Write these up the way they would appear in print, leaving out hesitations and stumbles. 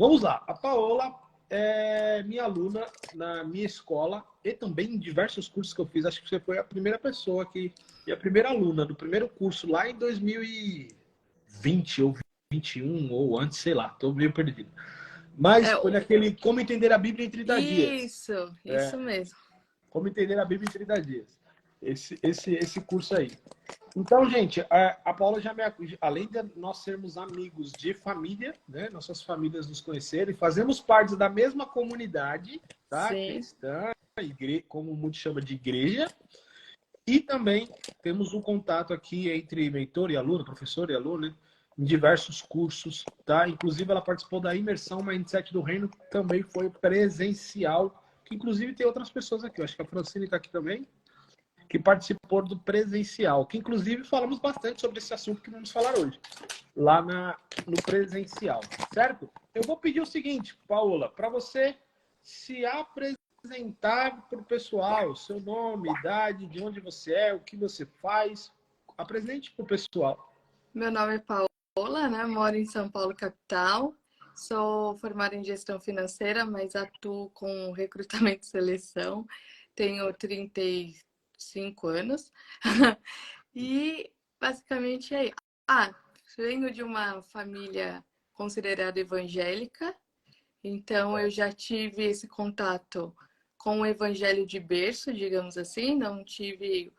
Vamos lá. A Paola é minha aluna na minha escola e também em diversos cursos que eu fiz. Acho que você foi a primeira pessoa e a primeira aluna do primeiro curso lá em 2020 ou 21 ou antes, sei lá. Estou meio perdido. Mas É, foi naquele Como Entender a Bíblia em 30 Dias. isso mesmo. Como Entender a Bíblia em 30 Dias. Esse curso aí. Então, gente, a Paula já além de nós sermos amigos de família, né? Nossas famílias nos conhecerem, fazemos parte da mesma comunidade, tá? Sim. Cristã, como muitos chama de igreja. E também temos um contato aqui entre mentor e aluno, professor e aluno, né? Em diversos cursos, tá? Inclusive, ela participou da imersão Mindset do Reino, que também foi presencial, que inclusive tem outras pessoas aqui. Eu acho que a Francine está aqui também, que participou do presencial, que inclusive falamos bastante sobre esse assunto que vamos falar hoje, lá no presencial, certo? Eu vou pedir o seguinte, Paola, para você se apresentar para o pessoal, seu nome, idade, de onde você é, o que você faz. Apresente para o pessoal. Meu nome é Paola, né? Moro em São Paulo, capital. Sou formada em gestão financeira, mas atuo com recrutamento e seleção. Tenho 35 anos. E basicamente é. Venho de uma família considerada evangélica, então eu já tive esse contato com o evangelho de berço, digamos assim, não tive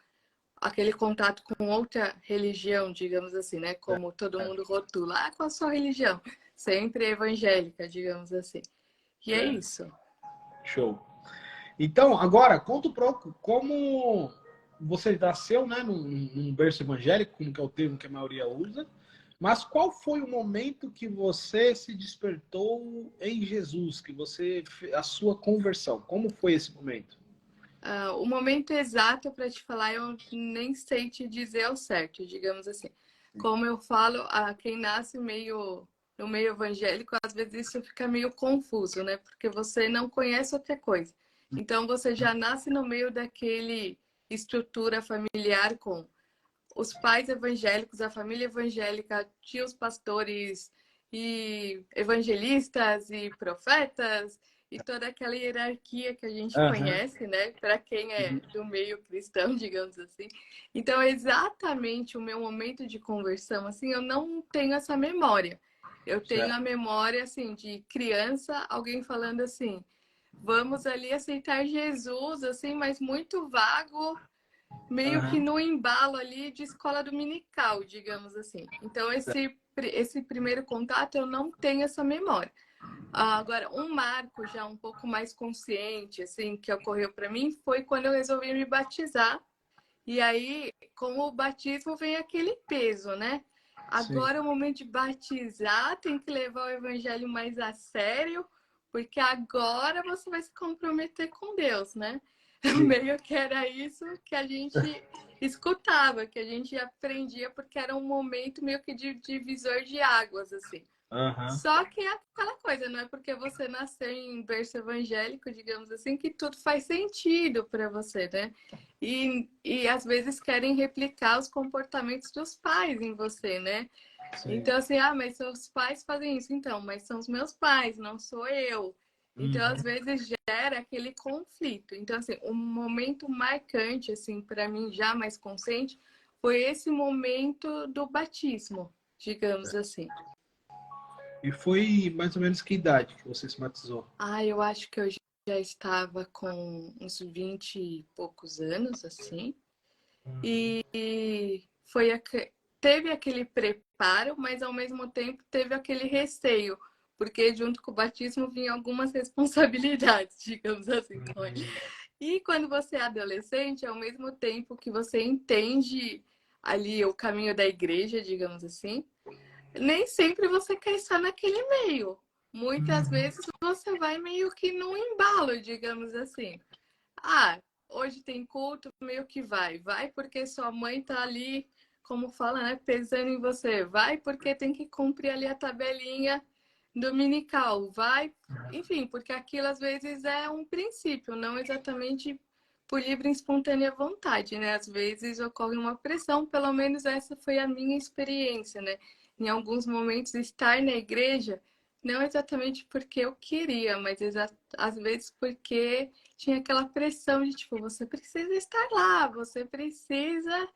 aquele contato com outra religião, digamos assim, né? Como todo mundo rotula, qual a sua religião? Sempre evangélica, digamos assim. E é isso. Show. Então, agora, conta um pouco como você nasceu, né, num berço evangélico, como que é o termo que a maioria usa, mas qual foi o momento que você se despertou em Jesus, a sua conversão? Como foi esse momento? O momento exato para te falar, eu nem sei te dizer ao certo, digamos assim. Como eu falo, quem nasce no meio evangélico, às vezes isso fica meio confuso, né? Porque você não conhece outra coisa. Então você já nasce no meio daquele estrutura familiar com os pais evangélicos, a família evangélica, tios pastores e evangelistas e profetas e toda aquela hierarquia que a gente Aham. conhece, né? Para quem é do meio cristão, digamos assim. Então, exatamente o meu momento de conversão, assim, eu não tenho essa memória. Eu tenho a Certo. memória, assim, de criança, alguém falando assim, vamos ali aceitar Jesus, assim, mas muito vago, meio que Aham. no embalo ali de escola dominical, digamos assim. Então, esse primeiro contato eu não tenho essa memória. Agora, um marco já um pouco mais consciente, assim, que ocorreu para mim foi quando eu resolvi me batizar. E aí, com o batismo vem aquele peso, né? Sim. Agora é o momento de batizar, tem que levar o evangelho mais a sério, porque agora você vai se comprometer com Deus, né? Sim. Meio que era isso que a gente escutava, que a gente aprendia, porque era um momento meio que de divisor de águas, assim. Aham. Só que é aquela coisa, não é porque você nasceu em berço evangélico, digamos assim, que tudo faz sentido para você, né? E às vezes querem replicar os comportamentos dos pais em você, né? Sim. Então, assim, mas seus pais fazem isso. Então, mas são os meus pais, não sou eu. Então, às Uhum. vezes gera aquele conflito. Então, assim, um momento marcante, assim, para mim, já mais consciente, foi esse momento do batismo, digamos assim. E foi mais ou menos que idade que você se batizou? Eu acho que eu já estava com uns 20 e poucos anos, assim. E teve aquele preparo, mas ao mesmo tempo teve aquele receio, porque junto com o batismo vinham algumas responsabilidades, digamos assim, com ele. E quando você é adolescente, ao mesmo tempo que você entende ali o caminho da igreja, digamos assim, nem sempre você quer estar naquele meio. Muitas Uhum. vezes você vai meio que num embalo, digamos assim. Ah, hoje tem culto, meio que vai. Vai porque sua mãe tá ali, como fala, né, pesando em você. Vai porque tem que cumprir ali a tabelinha dominical. Vai, enfim, porque aquilo às vezes é um princípio, não exatamente por livre e espontânea vontade, né? Às vezes ocorre uma pressão, pelo menos essa foi a minha experiência, né? Em alguns momentos estar na igreja Não exatamente porque eu queria, mas às vezes porque tinha aquela pressão de, tipo, você precisa estar lá, você precisa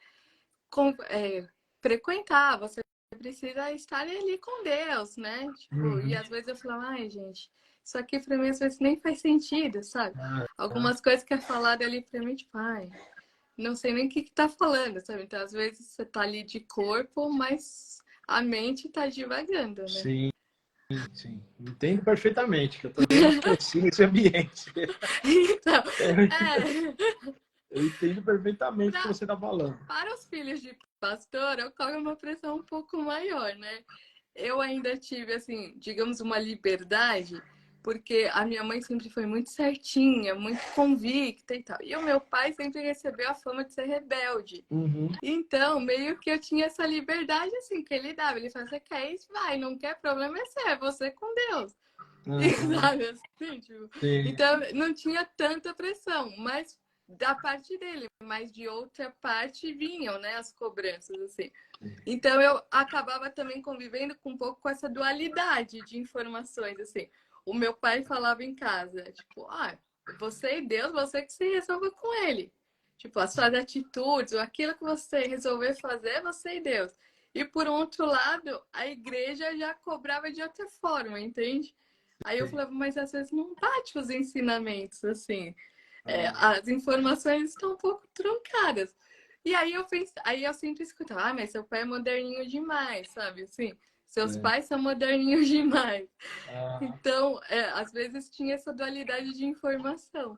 frequentar, você precisa estar ali com Deus, né? Tipo, e Uhum. às vezes eu falava, ai, gente, isso aqui pra mim às vezes nem faz sentido, sabe? Ah, Algumas coisas que é falado ali pra mim, tipo, ai, não sei nem o que que tá falando, sabe? Então, às vezes você tá ali de corpo, mas a mente tá divagando, né? sim, sim. Entendo perfeitamente, que eu também cresci nesse ambiente. Então, é, Eu entendo perfeitamente o que pra, você está falando. para os filhos de pastor, ocorre uma pressão um pouco maior, né? Eu ainda tive, assim, digamos, uma liberdade, porque a minha mãe sempre foi muito certinha, muito convicta e tal. E o meu pai sempre recebeu a fama de ser rebelde. Uhum. Então, meio que eu tinha essa liberdade, assim, que ele dava. Ele falava, você quer isso? Vai, não quer? Problema é seu, é você com Deus. E, Uhum. sabe, assim, tipo... Sim, Então, não tinha tanta pressão, mas da parte dele, mas de outra parte vinham, né, as cobranças, assim. Então, eu acabava também convivendo com um pouco com essa dualidade de informações, assim. O meu pai falava em casa, tipo, ah, você e Deus, você que se resolva com ele. Tipo, as suas atitudes, ou aquilo que você resolver fazer, você e Deus. E por outro lado, a igreja já cobrava de outra forma, entende? Aí eu falava, mas às vezes não bate os ensinamentos, assim. As informações estão um pouco truncadas. E aí eu sempre escutava, ah, mas seu pai é moderninho demais, sabe? Assim, seus é. pais são moderninhos demais. Ah, Então, às vezes tinha essa dualidade de informação.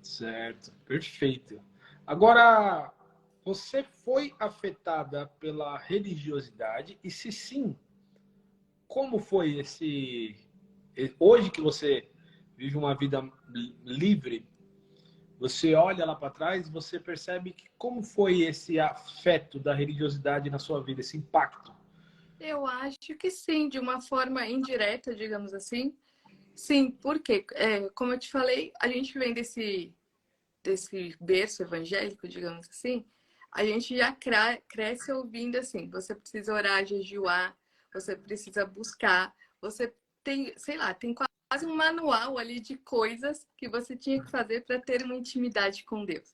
certo, perfeito. Agora, você foi afetada pela religiosidade? E se sim, como foi esse. Hoje que você vive uma vida livre, você olha lá para trás e você percebe que como foi esse afeto da religiosidade na sua vida, esse impacto? Eu acho que sim, de uma forma indireta, digamos assim. Sim, porque, como eu te falei, a gente vem desse berço evangélico, digamos assim, a gente já cresce ouvindo assim, você precisa orar, jejuar, você precisa buscar, você tem, sei lá, tem quase um manual ali de coisas que você tinha que fazer para ter uma intimidade com Deus.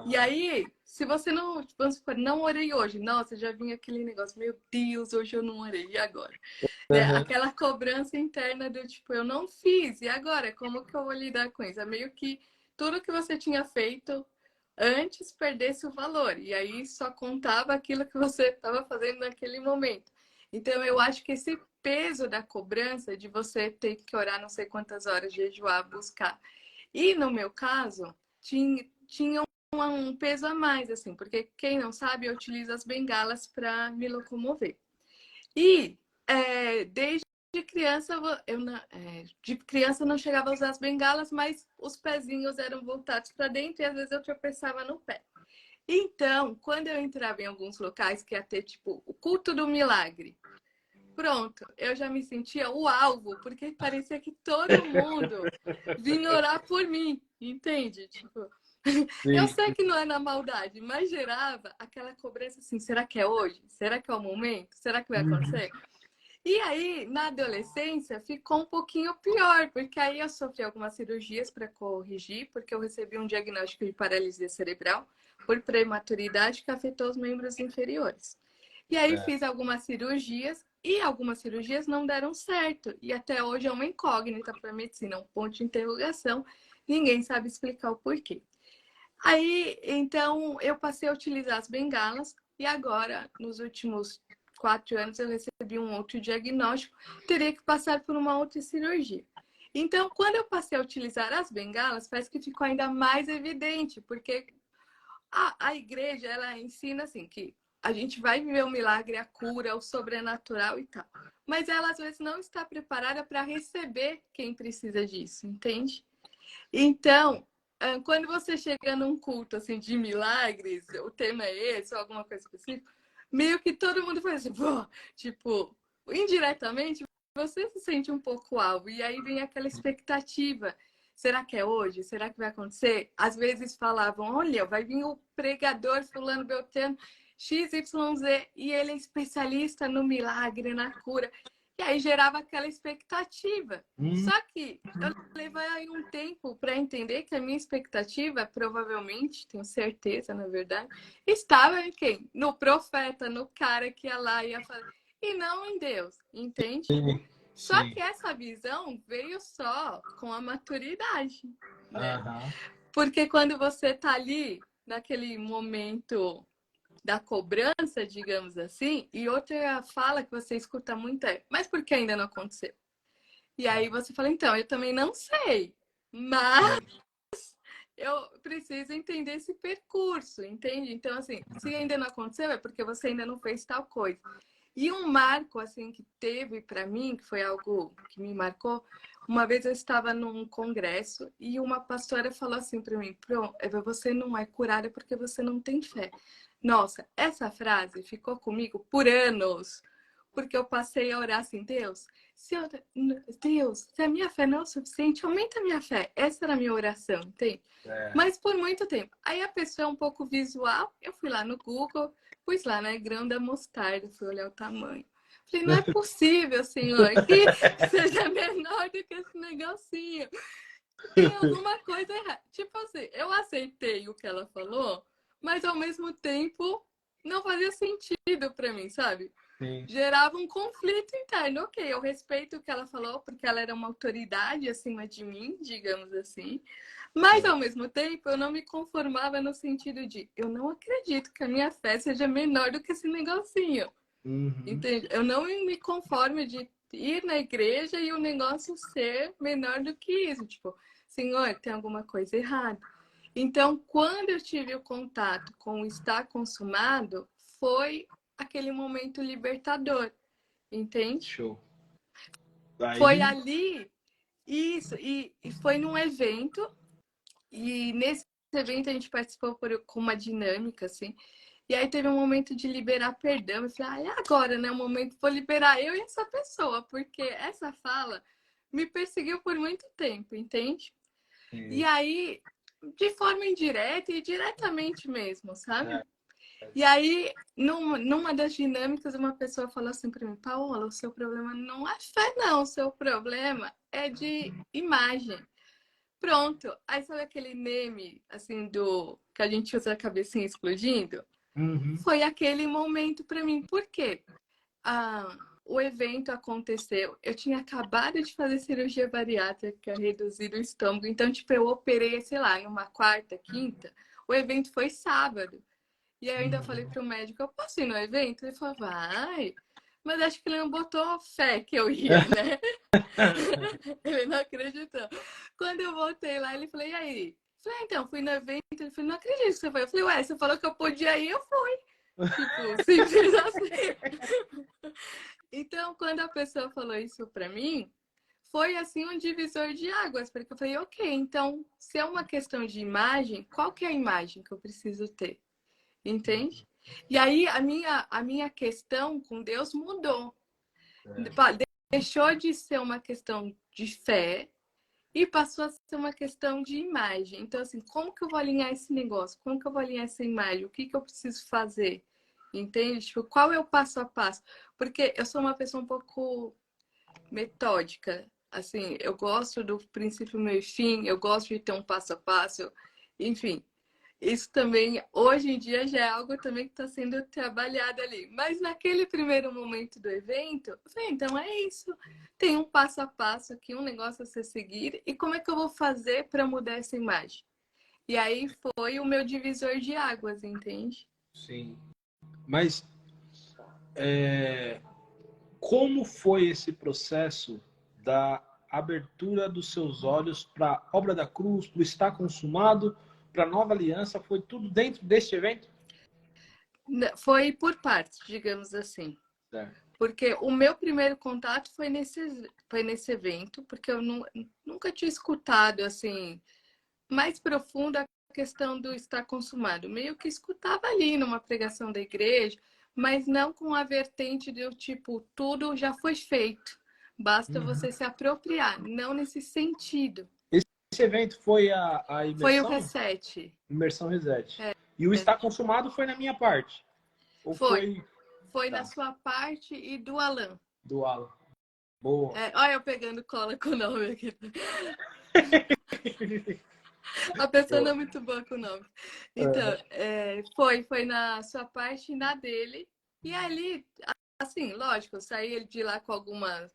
E Aham. aí, se você não, vamos supor, não orei hoje, nossa, já vinha aquele negócio, meu Deus, hoje eu não orei, e agora? Né? Aham. Aquela cobrança interna do tipo, eu não fiz, e agora? Como que eu vou lidar com isso? É meio que tudo que você tinha feito antes perdesse o valor, e aí só contava aquilo que você estava fazendo naquele momento. Então, eu acho que esse peso da cobrança de você ter que orar não sei quantas horas, jejuar, buscar. E no meu caso, tinha um peso a mais, assim, porque quem não sabe, eu utilizo as bengalas para me locomover. E desde criança, de criança eu não chegava a usar as bengalas, mas os pezinhos eram voltados para dentro e às vezes eu tropeçava no pé. Então, quando eu entrava em alguns locais que ia ter, tipo, o culto do milagre, pronto, eu já me sentia o alvo, porque parecia que todo mundo vinha orar por mim, entende? Tipo, eu Sim. sei que não é na maldade, mas gerava aquela cobrança assim: será que é hoje? Será que é o momento? Será que vai Uhum. acontecer? E aí, na adolescência, ficou um pouquinho pior, porque aí eu sofri algumas cirurgias para corrigir, porque eu recebi um diagnóstico de paralisia cerebral por prematuridade que afetou os membros inferiores. E aí É. fiz algumas cirurgias e algumas cirurgias não deram certo. E até hoje é uma incógnita para a medicina, um ponto de interrogação. Ninguém sabe explicar o porquê. Aí, então, eu passei a utilizar as bengalas e agora, nos últimos 4 anos, eu recebi um outro diagnóstico, teria que passar por uma outra cirurgia. Então, quando eu passei a utilizar as bengalas, parece que ficou ainda mais evidente, porque a igreja, ela ensina assim, que a gente vai viver o milagre, a cura, o sobrenatural e tal. Mas ela, às vezes, não está preparada para receber quem precisa disso, entende? Então, quando você chega num culto assim de milagres, o tema é esse, ou alguma coisa específica, meio que todo mundo faz assim, pô, tipo, indiretamente você se sente um pouco alvo, e aí vem aquela expectativa. Será que é hoje? Será que vai acontecer? Às vezes falavam, olha, vai vir o pregador fulano beltrano XYZ, e ele é especialista no milagre, na cura. E aí gerava aquela expectativa. Hum. Só que eu levei aí um tempo para entender que a minha expectativa, provavelmente, tenho certeza, na verdade, estava em quem? No profeta, no cara que ia lá e ia fazer. E não em Deus, entende? Sim, Só sim. que essa visão veio só com a maturidade, né? Aham. Porque quando você tá ali, naquele momento da cobrança, digamos assim, e outra fala que você escuta muito é, mas por que ainda não aconteceu? E aí você fala, então, eu também não sei, mas eu preciso entender esse percurso, entende? Então, assim, se ainda não aconteceu, é porque você ainda não fez tal coisa. E um marco, assim, que teve para mim, que foi algo que me marcou, uma vez eu estava num congresso e uma pastora falou assim para mim, pronto, você não é curada porque você não tem fé. Nossa, essa frase ficou comigo por anos, porque eu passei a orar assim, Deus, se a minha fé não é o suficiente, aumenta a minha fé. Essa era a minha oração, entende? É. Mas por muito tempo. Aí a pessoa é um pouco visual, eu fui lá no Google, pus lá, né, grão da mostarda, fui olhar o tamanho. Falei, não é possível, Senhor, que seja menor do que esse negocinho. Tem alguma coisa errada. Tipo assim, eu aceitei o que ela falou, mas ao mesmo tempo não fazia sentido para mim, sabe? Sim. Gerava um conflito interno. Ok, eu respeito o que ela falou, porque ela era uma autoridade acima de mim, digamos assim. Mas, ao mesmo tempo, eu não me conformava no sentido de eu não acredito que a minha fé seja menor do que esse negocinho. Uhum. Entende? Eu não me conformo de ir na igreja e o negócio ser menor do que isso. Tipo, Senhor, tem alguma coisa errada. Então, quando eu tive o contato com o estar consumado, foi aquele momento libertador, entende? Show. Foi Aí, ali, isso, e foi num evento, e nesse evento a gente participou com uma dinâmica, assim, e aí teve um momento de liberar perdão, eu falei, ah, é agora, né, o momento, vou liberar eu e essa pessoa, porque essa fala me perseguiu por muito tempo, entende? E sim. aí, de forma indireta e diretamente mesmo, É. sabe? E aí, numa das dinâmicas, uma pessoa falou assim para mim, Paola, o seu problema não é fé, não. O seu problema é de imagem. Pronto. Aí sabe aquele meme, assim, do que a gente usa a cabecinha explodindo? Uhum. Foi aquele momento para mim. Por quê? O evento aconteceu. Eu tinha acabado de fazer cirurgia bariátrica, reduzir o estômago. Então, tipo, eu operei, sei lá, numa quarta, quinta. O evento foi sábado. E aí eu ainda falei Uhum. pro médico, eu posso ir no evento? Ele falou, vai. Mas acho que ele não botou fé que eu ia, né? Ele não acreditou. Quando eu voltei lá, ele falou, e aí? Eu falei, então, fui no evento. Ele falou, não acredito que você foi. Eu falei, ué, você falou que eu podia ir, eu fui. Tipo, simples assim. Então, quando a pessoa falou isso pra mim, foi assim um divisor de águas, porque eu falei, ok, então, se é uma questão de imagem, qual que é a imagem que eu preciso ter? Entende? E aí a minha questão com Deus mudou. Deixou de ser uma questão de fé e passou a ser uma questão de imagem. Então, assim, como que eu vou alinhar esse negócio? Como que eu vou alinhar essa imagem? O que que eu preciso fazer? Entende? Tipo, qual é o passo a passo? Porque eu sou uma pessoa um pouco metódica. Assim, eu gosto do princípio, meio e fim, eu gosto de ter um passo a passo. Enfim, isso também, hoje em dia, já é algo também que está sendo trabalhado ali. Mas naquele primeiro momento do evento, eu falei, então é isso. Tem um passo a passo aqui, um negócio a ser seguido. E como é que eu vou fazer para mudar essa imagem? E aí foi o meu divisor de águas, entende? Sim. Mas como foi esse processo da abertura dos seus olhos para a obra da cruz, para o estar consumado, para a nova aliança? Foi tudo dentro deste evento? Foi por partes, digamos assim. Certo. Porque o meu primeiro contato foi nesse evento, porque eu nunca tinha escutado assim mais profunda a questão do estar consumado. Meio que escutava ali numa pregação da igreja, mas não com a vertente do tipo, tudo já foi feito. Basta Uhum. você se apropriar, não nesse sentido. Esse evento foi a Foi o imersão? reset. Imersão Reset. É, E o estar consumado foi na minha parte? Ou foi. foi Foi na tá, sua parte e do Alan. do Alan? Boa. Olha eu pegando cola com o nome aqui. A pessoa não é muito boa com o nome. Então, foi na sua parte e na dele. E ali, assim, lógico, eu saí de lá com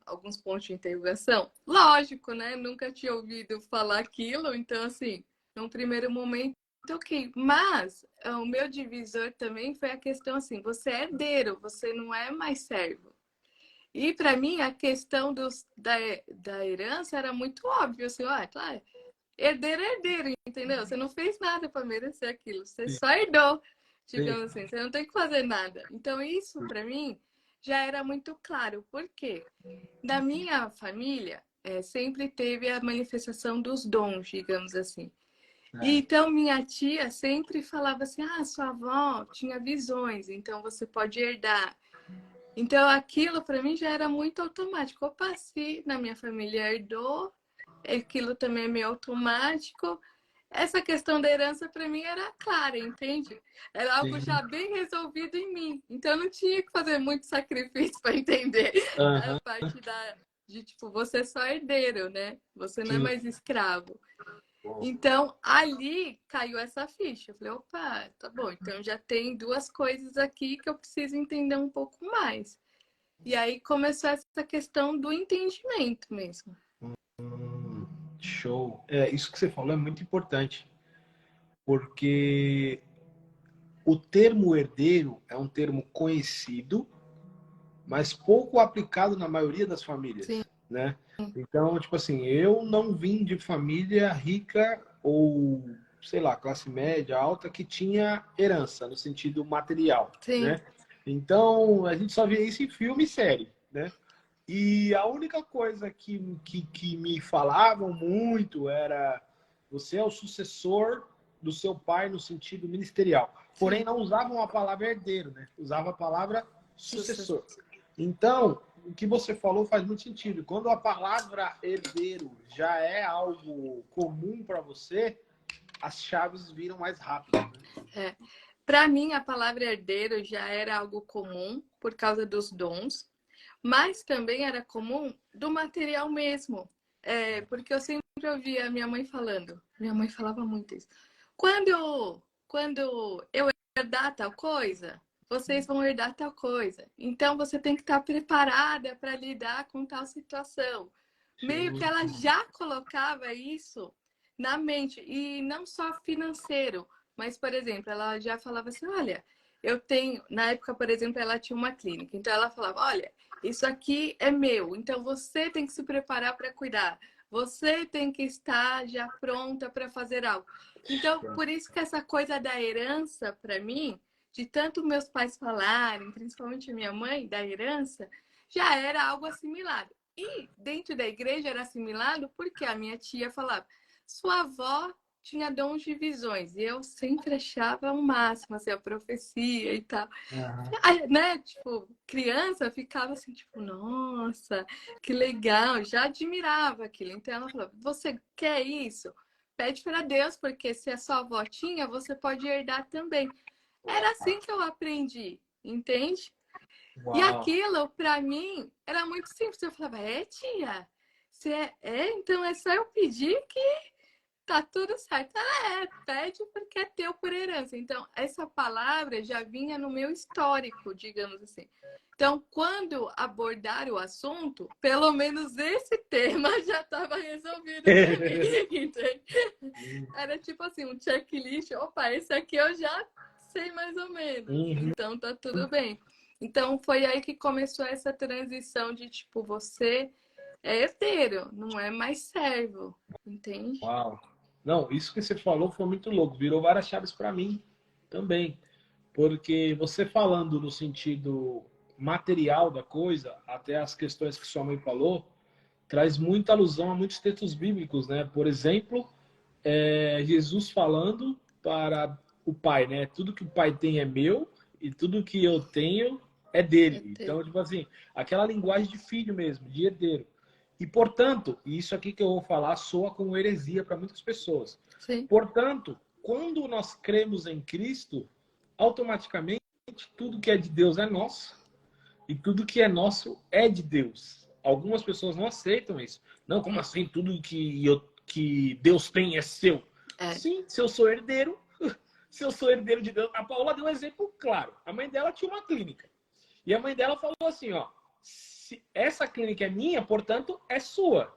alguns pontos de interrogação. Lógico, né? Nunca tinha ouvido falar aquilo. Então, assim, num primeiro momento, ok. Mas o meu divisor também foi a questão assim, você é herdeiro, você não é mais servo. E para mim a questão da herança era muito óbvio, assim, claro, herdeiro é herdeiro, entendeu? Você não fez nada para merecer aquilo, você Sim, só herdou, sim, digamos assim, você não tem que fazer nada. Então isso para mim já era muito claro, porque da minha família sempre teve a manifestação dos dons, digamos assim. E então minha tia sempre falava assim, sua avó tinha visões, então você pode herdar. Então aquilo para mim já era muito automático. Opa, se na minha família herdou, aquilo também é meio automático. Essa questão da herança para mim era clara, entende? Era algo sim. já bem resolvido em mim. Então eu não tinha que fazer muito sacrifício para entender a Aham, parte de tipo, você é só herdeiro, né? Você não é sim. mais escravo. Então, ali caiu essa ficha. Eu falei, opa, tá bom, então já tem duas coisas aqui que eu preciso entender um pouco mais. E aí começou essa questão do entendimento mesmo. Show. Isso que você falou é muito importante, porque o termo herdeiro é um termo conhecido, mas pouco aplicado na maioria das Sim, famílias, né? Então, tipo assim, eu não vim de família rica ou, sei lá, classe média, alta, que tinha herança, no sentido material, sim, né? Então, a gente só via isso em filme e série, né? E a única coisa que me falavam muito era você é o sucessor do seu pai no sentido ministerial. Porém, sim. não usavam a palavra herdeiro, né? Usavam a palavra Sucesso. sucessor. Então, o que você falou faz muito sentido. Quando a palavra herdeiro já é algo comum para você, as chaves viram mais rápido. Né? Para mim, a palavra herdeiro já era algo comum por causa dos dons, mas também era comum do material mesmo. Porque eu sempre ouvia minha mãe falando, minha mãe falava muito isso. Quando eu herdar tal coisa, vocês vão herdar tal coisa. Então você tem que estar preparada para lidar com tal situação. Meio que Sim. ela já colocava isso na mente, e não só financeiro, mas, por exemplo, ela já falava assim: olha, eu tenho. Na época, por exemplo, ela tinha uma clínica, então ela falava: olha, isso aqui é meu, então você tem que se preparar para cuidar. Você tem que estar já pronta para fazer algo. Então, por isso que essa coisa da herança, para mim, de tanto meus pais falarem, principalmente minha mãe, da herança, já era algo assimilado. E dentro da igreja era assimilado porque a minha tia falava: sua avó tinha dons de visões. E eu sempre achava o máximo, assim, a profecia e tal. Uhum. Né? Tipo, criança ficava assim, tipo, nossa, que legal, já admirava aquilo. Então ela falou: você quer isso? Pede para Deus, porque se a sua avó tinha, você pode herdar também. Era assim que eu aprendi, entende? E Uau. aquilo, para mim, era muito simples. Eu falava: tia, você então é só eu pedir que tá tudo certo. Pede porque é teu por herança. Então, essa palavra já vinha no meu histórico, digamos assim. Então, quando abordar o assunto, pelo menos esse tema já estava resolvido para mim. Entende? Era tipo assim, um checklist. Opa, esse aqui eu já sei mais ou menos. Uhum. Então, tá tudo bem. Então, foi aí que começou essa transição de, tipo, você é herdeiro, não é mais servo. Entende? Uau. Não, isso que você falou foi muito louco. Virou várias chaves para mim também. Porque você falando no sentido material da coisa, até as questões que sua mãe falou, traz muita alusão a muitos textos bíblicos, né? Por exemplo, Jesus falando para o pai, né? Tudo que o pai tem é meu e tudo que eu tenho é É dele. teu. Então, tipo assim, aquela linguagem de filho mesmo, de herdeiro. E, portanto, isso aqui que eu vou falar soa como heresia para muitas pessoas. Sim, Portanto, quando nós cremos em Cristo, automaticamente tudo que é de Deus é nosso e tudo que é nosso é de Deus. algumas pessoas não aceitam isso. Não, como assim? Tudo que Deus tem é seu. É. Sim, se eu sou herdeiro, se eu sou herdeiro de Deus. A Paula deu um exemplo claro. A mãe dela tinha uma clínica. E a mãe dela falou assim, ó, se essa clínica é minha, portanto, é sua.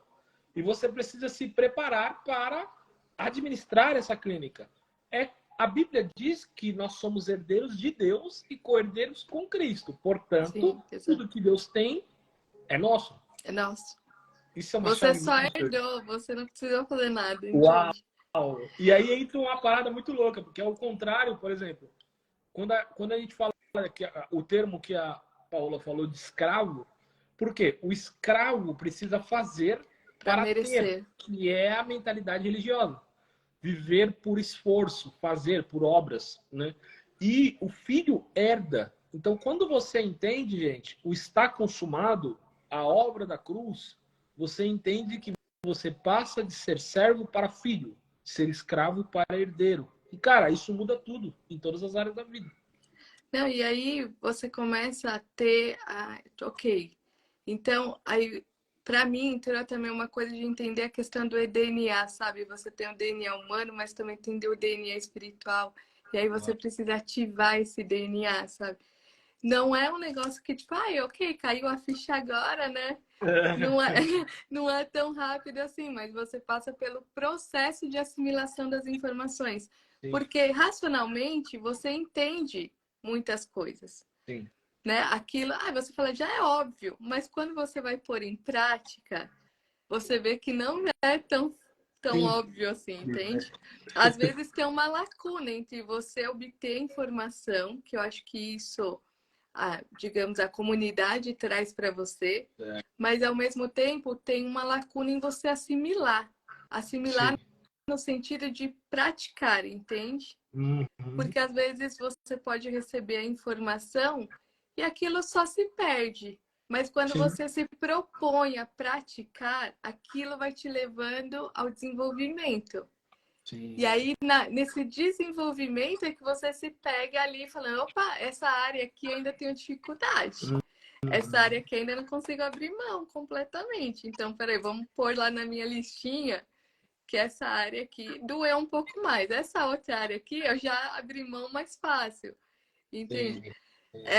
E você precisa se preparar para administrar essa clínica. A Bíblia diz que nós somos herdeiros de Deus e co-herdeiros com Cristo. Portanto, Sim, tudo que Deus tem é nosso. é nosso. Isso é uma Você chave só muito importante. herdou, você não precisou fazer nada, Uau! entende? E aí entra uma parada muito louca, porque é o contrário, por exemplo, quando a gente fala que o termo que a Paula falou de escravo, por quê? O escravo precisa fazer Para para ter, merecer. que é a mentalidade religiosa. Viver por esforço, fazer por obras, né? E o filho herda. Então, quando você entende, gente, o está consumado, a obra da cruz, você entende que você passa de ser servo para filho, ser escravo para herdeiro. E, cara, isso muda tudo, em todas as áreas da vida. Não, e aí você começa a ter, ok, então, aí, para mim, entrou também uma coisa de entender a questão do DNA, sabe? Você tem o DNA humano, mas também tem o DNA espiritual. E aí você precisa ativar esse DNA, sabe? Não é um negócio que, tipo, ok, caiu a ficha agora, né? Não é, não é tão rápido assim, mas você passa pelo processo de assimilação das informações. Sim. Porque racionalmente você entende muitas coisas. Sim. Né? Aquilo, você fala, já é óbvio, mas quando você vai pôr em prática, você vê que não é tão óbvio assim, entende? Às vezes tem uma lacuna entre você obter informação, que eu acho que isso, digamos, a comunidade traz para você, mas ao mesmo tempo tem uma lacuna em você assimilar. Assimilar Sim. no sentido de praticar, entende? Porque às vezes você pode receber a informação e aquilo só se perde. Mas quando Sim. você se propõe a praticar, aquilo vai te levando ao desenvolvimento. Sim. E aí, nesse desenvolvimento é que você se pega ali falando, opa, essa área aqui eu ainda tenho dificuldade. Essa área aqui ainda não consigo abrir mão completamente. Então, peraí, vamos pôr lá na minha listinha que essa área aqui doeu um pouco mais. Essa outra área aqui eu já abri mão mais fácil. Entende?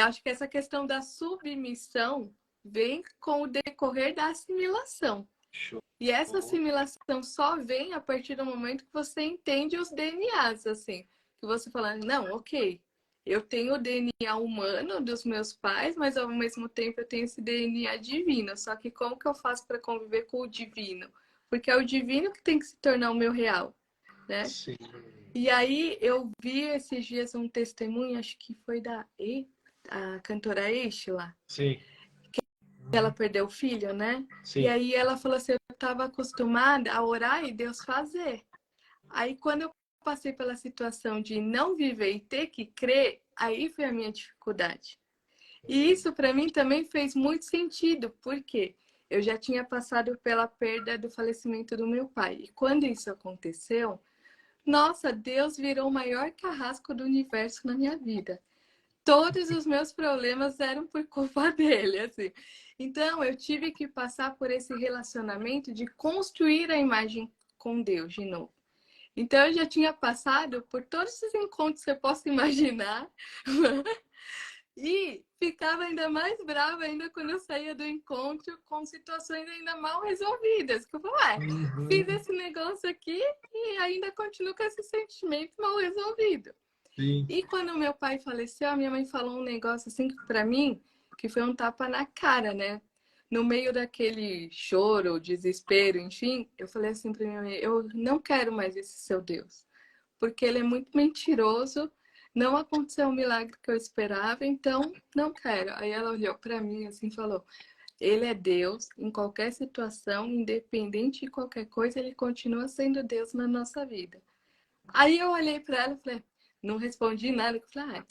Acho que essa questão da submissão vem com o decorrer da assimilação. Show. E essa assimilação só vem a partir do momento que você entende os DNAs, assim. Que você fala, não, ok, eu tenho o DNA humano dos meus pais, mas ao mesmo tempo eu tenho esse DNA divino. Só que como que eu faço para conviver com o divino? Porque é o divino que tem que se tornar o meu real, né? Sim. E aí eu vi esses dias um testemunho, acho que foi a cantora Estela. Sim. Ela perdeu o filho, né? Sim. E aí ela falou assim, eu estava acostumada a orar e Deus fazer. Aí quando eu passei pela situação de não viver e ter que crer, aí foi a minha dificuldade. E isso para mim também fez muito sentido, porque eu já tinha passado pela perda do falecimento do meu pai. E quando isso aconteceu, nossa, Deus virou o maior carrasco do universo na minha vida. Todos os meus problemas eram por culpa dele, assim. Então, eu tive que passar por esse relacionamento de construir a imagem com Deus de novo. Então, eu já tinha passado por todos os encontros que você possa imaginar. E ficava ainda mais brava ainda quando eu saía do encontro com situações ainda mal resolvidas. Que eu falei, fiz esse negócio aqui e ainda continuo com esse sentimento mal resolvido. Sim. E quando meu pai faleceu, a minha mãe falou um negócio assim pra mim, que foi um tapa na cara, né? No meio daquele choro, desespero, enfim, eu falei assim pra minha mãe, eu não quero mais esse seu Deus. Porque ele é muito mentiroso, não aconteceu o milagre que eu esperava, então não quero. Aí ela olhou para mim assim e falou, ele é Deus em qualquer situação, independente de qualquer coisa, ele continua sendo Deus na nossa vida. Aí eu olhei para ela e falei, não respondi nada. Eu falei,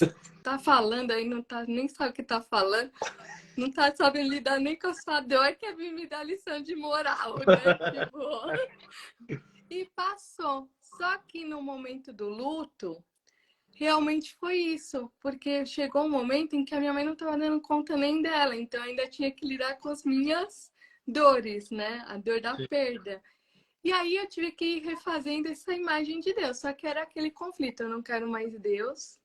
tá falando aí, não tá, nem sabe o que tá falando, não tá sabendo lidar nem com a sua dor, quer vir me dar lição de moral, né? Tipo... E passou. Só que no momento do luto, realmente foi isso. Porque chegou um momento em que a minha mãe não estava dando conta nem dela. Então eu ainda tinha que lidar com as minhas dores, né? A dor da Sim. perda. E aí eu tive que ir refazendo essa imagem de Deus. Só que era aquele conflito. Eu não quero mais Deus,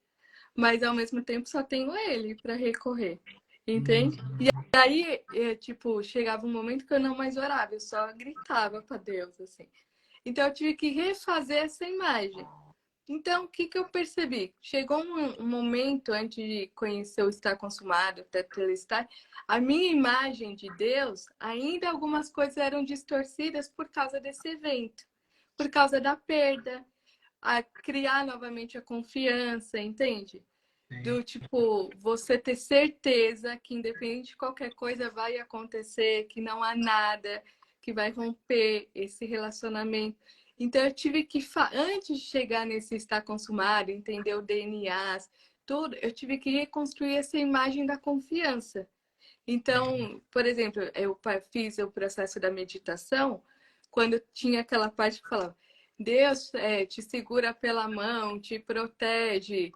mas ao mesmo tempo só tenho Ele para recorrer. Entende? E aí, tipo, chegava um momento que eu não mais orava. Eu só gritava para Deus, assim. Então eu tive que refazer essa imagem. Então, o que que eu percebi? Chegou um momento, antes de conhecer o Estar Consumado, o Tetelestai, a minha imagem de Deus, ainda algumas coisas eram distorcidas por causa desse evento, por causa da perda, a criar novamente a confiança, entende? Sim. Do tipo, você ter certeza que independente de qualquer coisa vai acontecer, que não há nada que vai romper esse relacionamento. Então eu tive que, antes de chegar nesse estar consumado, entender o DNA, tudo, eu tive que reconstruir essa imagem da confiança. Então, por exemplo, eu fiz o processo da meditação quando tinha aquela parte que falava Deus te segura pela mão, te protege,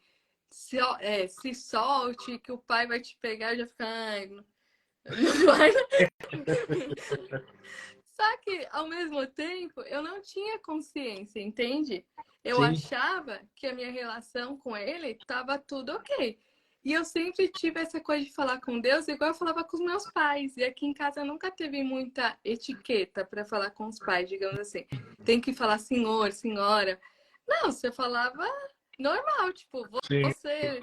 se solte, que o pai vai te pegar e já fica. Ai, não vai. Só que, ao mesmo tempo, eu não tinha consciência, entende? Eu Sim. achava que a minha relação com ele estava tudo ok. E eu sempre tive essa coisa de falar com Deus, igual eu falava com os meus pais. E aqui em casa nunca teve muita etiqueta para falar com os pais, digamos assim. Tem que falar senhor, senhora. Não, você falava normal, tipo, Sim. você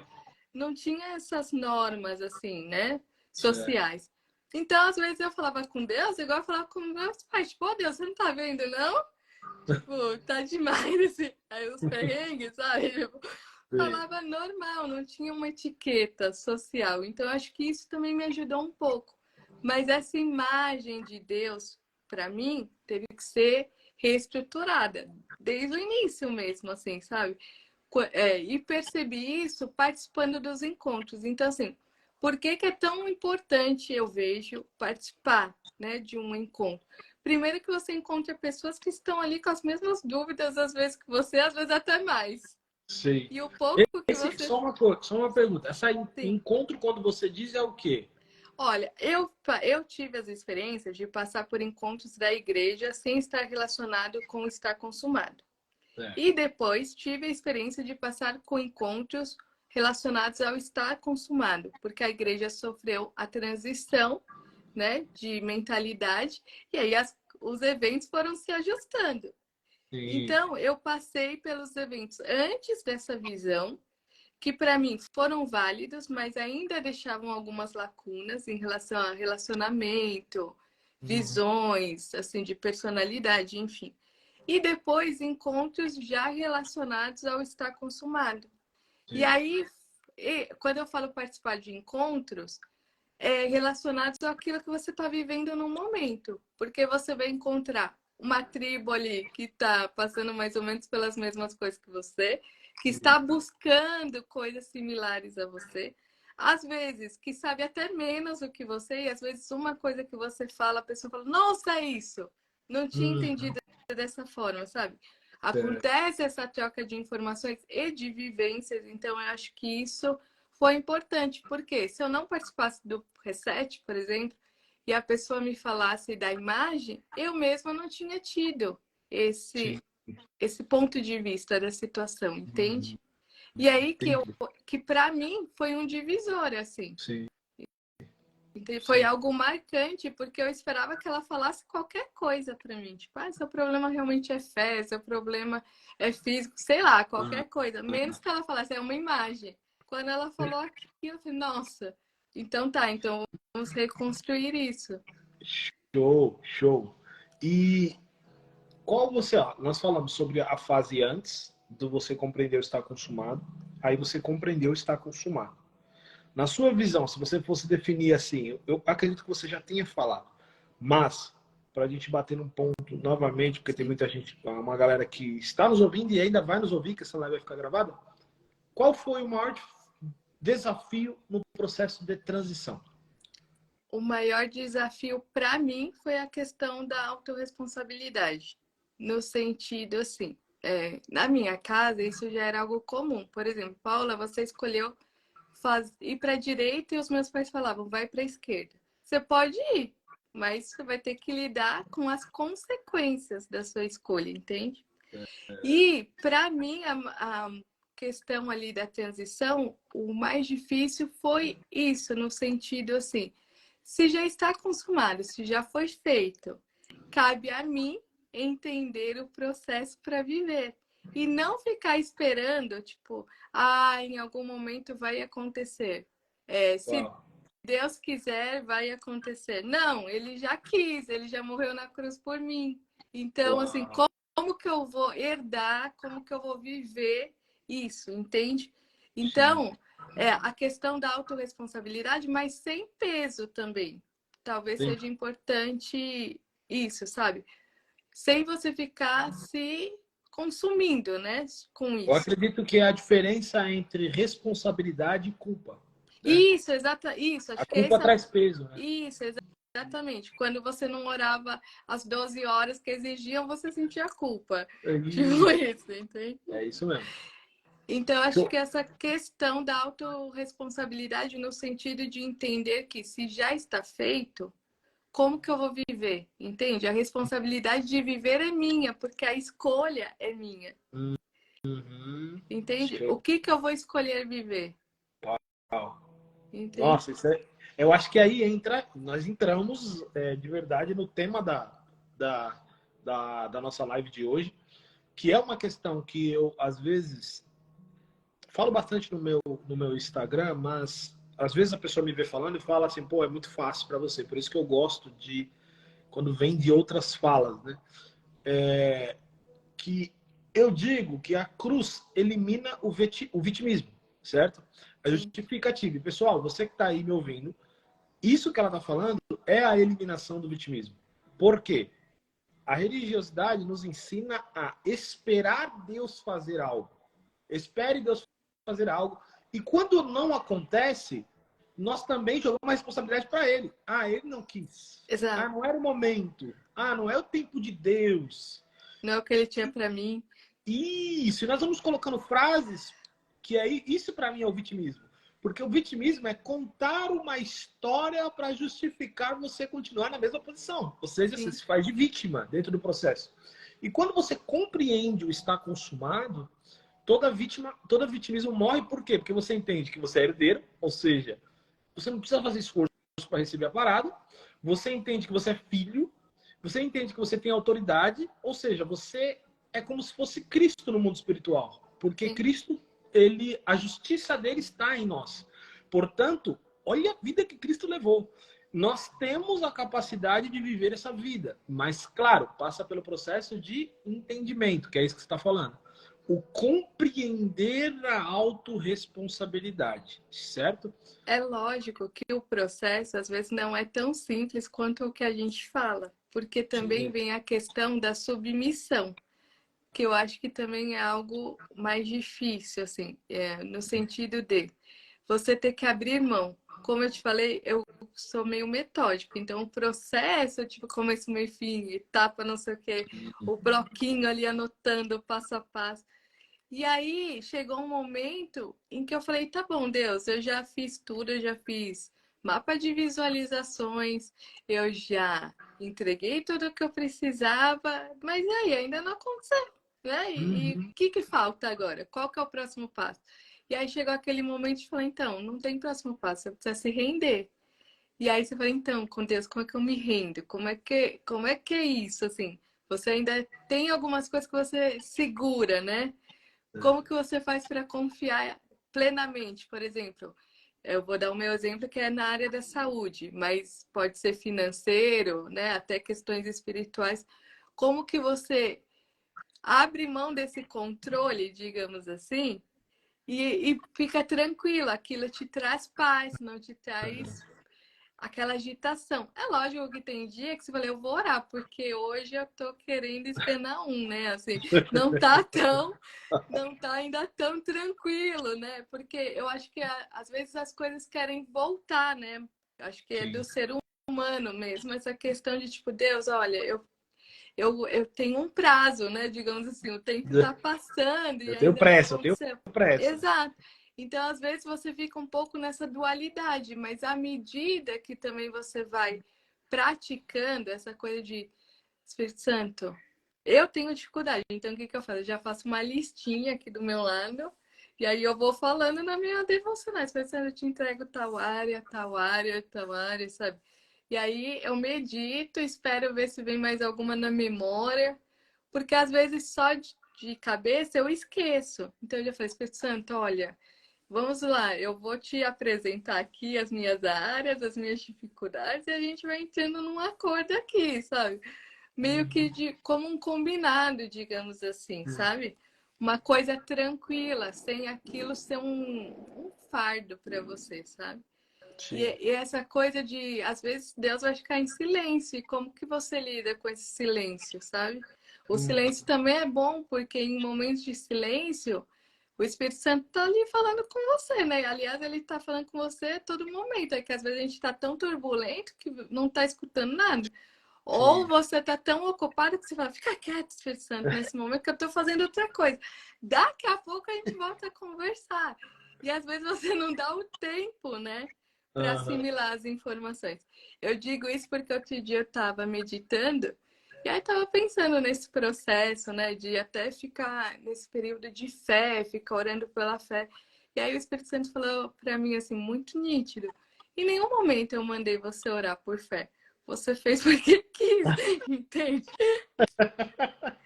não tinha essas normas assim, né? Certo. Sociais. Então, às vezes eu falava com Deus, igual eu falava com meus pais, tipo, oh, Deus, você não tá vendo, não? Tipo, tá demais, assim, aí os perrengues, sabe? Tipo, Sim. falava normal, não tinha uma etiqueta social. Então, acho que isso também me ajudou um pouco. Mas essa imagem de Deus, para mim, teve que ser reestruturada, desde o início mesmo, assim, sabe? E percebi isso participando dos encontros. Então, assim, por que que é tão importante, eu vejo, participar, né, de um encontro? Primeiro que você encontra pessoas que estão ali com as mesmas dúvidas, às vezes que você, às vezes até mais. Sim. E o pouco que Esse, você só uma pergunta. Essa tem. encontro, quando você diz, é o quê? Olha, eu tive as experiências de passar por encontros da igreja sem estar relacionado com estar consumado. É. E depois tive a experiência de passar com encontros relacionados ao estar consumado, porque a igreja sofreu a transição, né, de mentalidade, e aí os eventos foram se ajustando. Sim. Então, eu passei pelos eventos antes dessa visão, que para mim foram válidos, mas ainda deixavam algumas lacunas em relação a relacionamento, Uhum. visões, assim, de personalidade, enfim. E depois encontros já relacionados ao estar consumado. E Sim. aí, quando eu falo participar de encontros, relacionados àquilo que você está vivendo no momento, porque você vai encontrar uma tribo ali que está passando mais ou menos pelas mesmas coisas que você, que está buscando coisas similares a você, às vezes que sabe até menos do que você, e às vezes uma coisa que você fala, a pessoa fala, nossa, é isso, não tinha Uhum. entendido dessa forma, sabe? Certo. Acontece essa troca de informações e de vivências, então eu acho que isso foi importante, porque se eu não participasse do reset, por exemplo, e a pessoa me falasse da imagem, eu mesma não tinha tido Sim. esse, esse ponto de vista da situação, Uhum. entende? E aí Entendi. que para mim foi um divisor, assim. Sim. Foi Sim. algo marcante, porque eu esperava que ela falasse qualquer coisa para mim. Tipo, seu problema realmente é fé, seu problema é físico, sei lá, Ah, qualquer coisa. Menos que ela falasse, é uma imagem. Quando ela falou aquilo, eu falei, nossa, então tá, então vamos reconstruir isso. show, show. E qual você, ó, nós falamos sobre a fase antes do você compreender o estar consumado, aí você compreendeu o estar consumado. Na sua visão, se você fosse definir assim, eu acredito que você já tenha falado, mas para a gente bater num ponto novamente, porque tem Sim. muita gente, uma galera que está nos ouvindo e ainda vai nos ouvir, que essa live vai ficar gravada. Qual foi o maior desafio no processo de transição? O maior desafio para mim foi a questão da autorresponsabilidade. No sentido assim, na minha casa isso já era algo comum. Por exemplo, Paula, você escolheu ir para a direita e os meus pais falavam, vai para a esquerda. Você pode ir, mas você vai ter que lidar com as consequências da sua escolha, entende? E, para mim, a questão ali da transição, o mais difícil foi isso, no sentido assim, se já está consumado, se já foi feito, cabe a mim entender o processo para viver. E não ficar esperando, tipo, em algum momento vai acontecer. Se Deus quiser, vai acontecer. Não, ele já quis, ele já morreu na cruz por mim. Então, assim, como que eu vou herdar, como que eu vou viver isso, entende? Então, a questão da autorresponsabilidade, mas sem peso também. Talvez Sim. seja importante isso, sabe? Sem você ficar se consumindo, né? Com Eu isso. acredito que é a diferença entre responsabilidade e culpa, né? Isso, A acho que culpa essa. traz peso, né? Isso, exatamente. Quando você não orava às 12 horas que exigiam, você sentia culpa. Tipo isso, entende? É isso mesmo. Então, acho que essa questão da autorresponsabilidade no sentido de entender que se já está feito, como que eu vou viver? Entende? A responsabilidade de viver é minha, porque a escolha é minha. Uhum. Entende? Show. O que que eu vou escolher viver? Uau. Entende? Nossa, eu acho que aí nós entramos de verdade no tema da nossa live de hoje, que é uma questão que eu, às vezes, falo bastante no meu Instagram, mas às vezes a pessoa me vê falando e fala assim, pô, é muito fácil para você. Por isso que eu gosto de, quando vem de outras falas, né? Que eu digo que a cruz elimina o vitimismo, certo? A Sim. justificativa. E, pessoal, você que está aí me ouvindo, isso que ela está falando é a eliminação do vitimismo. Por quê? A religiosidade nos ensina a esperar Deus fazer algo. Espere Deus fazer algo. E quando não acontece, nós também jogamos uma responsabilidade para ele. Ele não quis. Exato. Não era o momento. Não é o tempo de Deus. Não é o que ele tinha para mim. Isso. E nós vamos colocando frases que aí, isso para mim é o vitimismo. Porque o vitimismo é contar uma história para justificar você continuar na mesma posição. Ou seja, você se faz de vítima dentro do processo. E quando você compreende o estar consumado, todo vitimismo morre. Por quê? Porque você entende que você é herdeiro, ou seja, você não precisa fazer esforço para receber a parada. Você entende que você é filho. Você entende que você tem autoridade. Ou seja, você é como se fosse Cristo no mundo espiritual. Porque Cristo, a justiça dele está em nós. Portanto, olha a vida que Cristo levou. Nós temos a capacidade de viver essa vida. Mas, claro, passa pelo processo de entendimento, que é isso que você está falando. O compreender a autorresponsabilidade, certo? É lógico que o processo, às vezes, não é tão simples quanto o que a gente fala. Porque também vem a questão da submissão, que eu acho que também é algo mais difícil, assim, no sentido de você ter que abrir mão. Como eu te falei, eu sou meio metódico, então o processo, tipo, começo, meio, fim, etapa, não sei o quê, o bloquinho ali anotando passo a passo. E aí chegou um momento em que eu falei, tá bom, Deus, eu já fiz tudo, eu já fiz mapa de visualizações, eu já entreguei tudo o que eu precisava, mas aí ainda não aconteceu, né? E o que falta agora? Qual que é o próximo passo? E aí chegou aquele momento de falar, então, não tem próximo passo, você precisa se render. E aí você fala, então, com Deus, como é que eu me rendo? Como é que é isso, assim? Você ainda tem algumas coisas que você segura, né? Como que você faz para confiar plenamente? Por exemplo, eu vou dar o meu exemplo que é na área da saúde, mas pode ser financeiro, né? Até questões espirituais. Como que você abre mão desse controle, digamos assim, e fica tranquilo? Aquilo te traz paz, não te traz aquela agitação. É lógico que tem dia que você fala, eu vou orar, porque hoje eu tô querendo espenar né? Assim, não tá ainda tão tranquilo, né? Porque eu acho que às vezes as coisas querem voltar, né? Eu acho que é do ser humano mesmo, essa questão de tipo, Deus, olha, eu tenho um prazo, né? Digamos assim, o tempo tá passando e Eu tenho ainda não pressa, eu tenho aconteceu. pressa. Exato. Então, às vezes, você fica um pouco nessa dualidade, mas à medida que também você vai praticando essa coisa de Espírito Santo, eu tenho dificuldade, então o que que eu faço? Eu já faço uma listinha aqui do meu lado, e aí eu vou falando na minha devocional. Espírito Santo, eu te entrego tal área, tal área, tal área, sabe? E aí eu medito, espero ver se vem mais alguma na memória, porque às vezes só de cabeça eu esqueço. Então eu já falei, Espírito Santo, olha, vamos lá, eu vou te apresentar aqui as minhas áreas, as minhas dificuldades, e a gente vai entrando num acordo aqui, sabe? Meio que como um combinado, digamos assim, sabe? Uma coisa tranquila, sem aquilo ser um fardo para você, sabe? E essa coisa de, às vezes, Deus vai ficar em silêncio. E como que você lida com esse silêncio, sabe? O silêncio também é bom, porque em momentos de silêncio, o Espírito Santo tá ali falando com você, né? Aliás, ele tá falando com você a todo momento. É que às vezes a gente tá tão turbulento que não tá escutando nada. Ou você tá tão ocupado que você fala, fica quieto, Espírito Santo, nesse momento que eu tô fazendo outra coisa. Daqui a pouco a gente volta a conversar. E às vezes você não dá o tempo, né? Para assimilar as informações. Eu digo isso porque outro dia eu estava meditando e aí estava pensando nesse processo, né, de até ficar nesse período de fé, ficar orando pela fé. E aí o Espírito Santo falou para mim assim, muito nítido. Em nenhum momento eu mandei você orar por fé. Você fez porque quis, entende?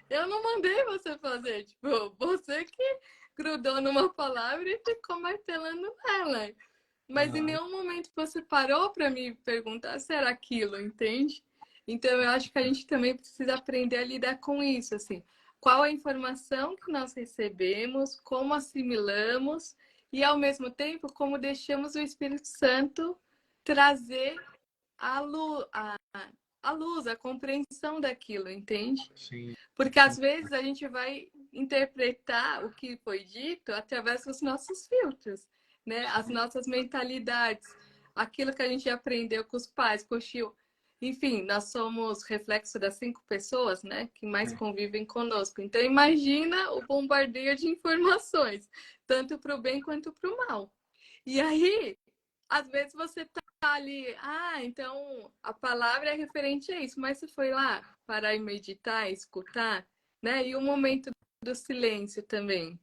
Eu não mandei você fazer, tipo, você que grudou numa palavra e ficou martelando nela. Mas em nenhum momento você parou para me perguntar se era aquilo, entende? Então eu acho que a gente também precisa aprender a lidar com isso, assim. Qual a informação que nós recebemos, como assimilamos e ao mesmo tempo como deixamos o Espírito Santo trazer a luz, a compreensão daquilo, entende? Sim. Porque às vezes a gente vai interpretar o que foi dito através dos nossos filtros, né? As nossas mentalidades, aquilo que a gente aprendeu com os pais, com o tio. Enfim, nós somos reflexo das 5 pessoas, né, que mais convivem conosco. Então imagina o bombardeio de informações, tanto para o bem quanto para o mal. E aí, às vezes você tá ali, então a palavra é referente a isso, mas você foi lá parar e meditar, escutar, né? E o momento do silêncio também.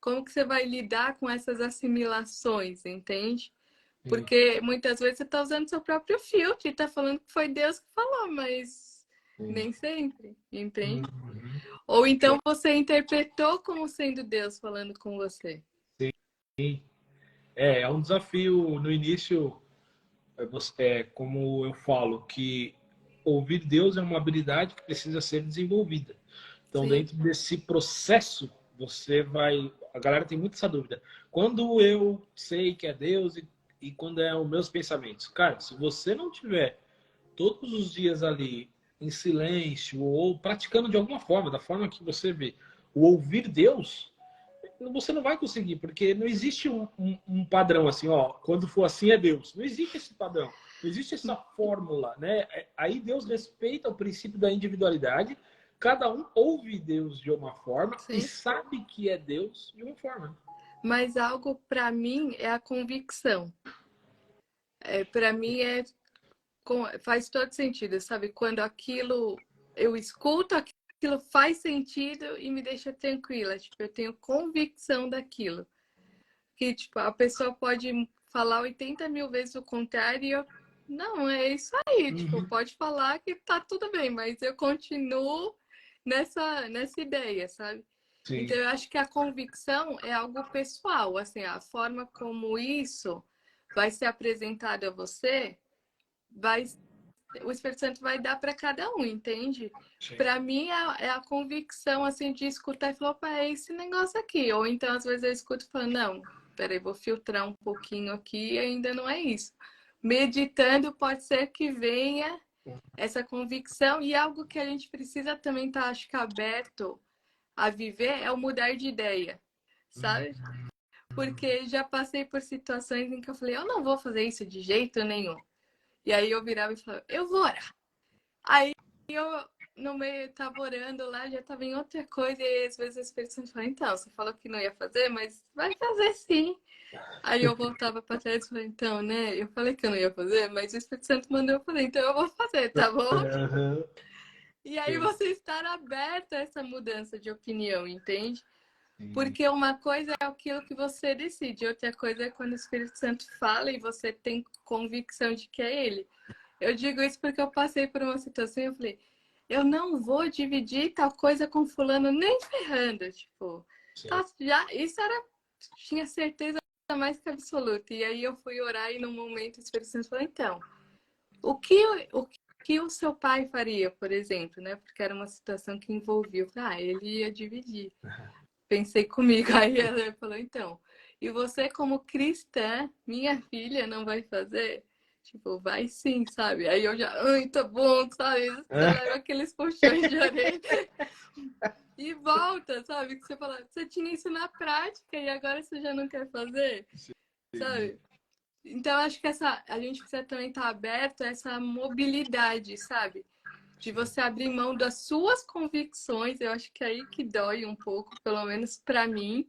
Como que você vai lidar com essas assimilações, entende? Porque muitas vezes você está usando seu próprio filtro e está falando que foi Deus que falou, mas nem sempre, entende? Ou então você interpretou como sendo Deus falando com você. Sim. É um desafio no início, como eu falo, que ouvir Deus é uma habilidade que precisa ser desenvolvida. Então, Sim. dentro desse processo, você vai... A galera tem muito essa dúvida. Quando eu sei que é Deus e quando é os meus pensamentos? Cara, se você não tiver todos os dias ali em silêncio ou praticando de alguma forma, da forma que você vê, o ouvir Deus, você não vai conseguir, porque não existe um padrão assim, ó, quando for assim é Deus. Não existe esse padrão, não existe essa fórmula, né? Aí Deus respeita o princípio da individualidade, cada um ouve Deus de uma forma e Sim. sabe que é Deus de uma forma. Mas algo para mim é a convicção. Para mim faz todo sentido, sabe? Quando aquilo eu escuto, aquilo faz sentido e me deixa tranquila. Tipo, eu tenho convicção daquilo. Que, tipo, a pessoa pode falar 80 mil vezes o contrário e eu... Não, é isso aí. Tipo, pode falar que tá tudo bem, mas eu continuo nessa ideia, sabe? Sim. Então, eu acho que a convicção é algo pessoal. Assim, a forma como isso vai ser apresentado a você, o Espírito Santo vai dar para cada um, entende? Para mim é a convicção assim de escutar e falar, opa, é esse negócio aqui. Ou então às vezes eu escuto e falo, não, peraí, vou filtrar um pouquinho aqui e ainda não é isso. Meditando pode ser que venha essa convicção e algo que a gente precisa também estar, acho que, aberto a viver é o mudar de ideia, sabe? Porque já passei por situações em que eu falei, eu não vou fazer isso de jeito nenhum. E aí eu virava e falava, eu vou orar. Aí eu, no meio, tava orando lá, já tava em outra coisa, e às vezes o Espírito Santo fala, então, você falou que não ia fazer, mas vai fazer sim. Aí eu voltava para trás e falei, então, né, eu falei que eu não ia fazer, mas o Espírito Santo mandou eu fazer, então eu vou fazer, tá bom? Aham, E aí sim, você estar aberto a essa mudança de opinião, entende? sim. Porque uma coisa é aquilo que você decide, outra coisa é quando o Espírito Santo fala e você tem convicção de que é ele. Eu digo isso porque eu passei por uma situação e eu falei, eu não vou dividir tal coisa com fulano nem ferrando, tipo, Sim. tá, já, isso era, tinha certeza mais que absoluta. E aí eu fui orar e no momento o Espírito Santo falou, então, o que o, que o seu pai faria, por exemplo, né? Porque era uma situação que envolvia, eu falei, ele ia dividir. Pensei comigo, aí ela falou, então, e você como cristã, minha filha, não vai fazer? Tipo, vai sim, sabe? Aí eu já, ai, tá bom, sabe? Você leva aqueles puxões de orelha e volta, sabe? Que você fala, você tinha isso na prática e agora você já não quer fazer, Entendi. sabe? Então, acho que a gente precisa também estar aberto a essa mobilidade, sabe? De Sim. você abrir mão das suas convicções, eu acho que é aí que dói um pouco, pelo menos para mim,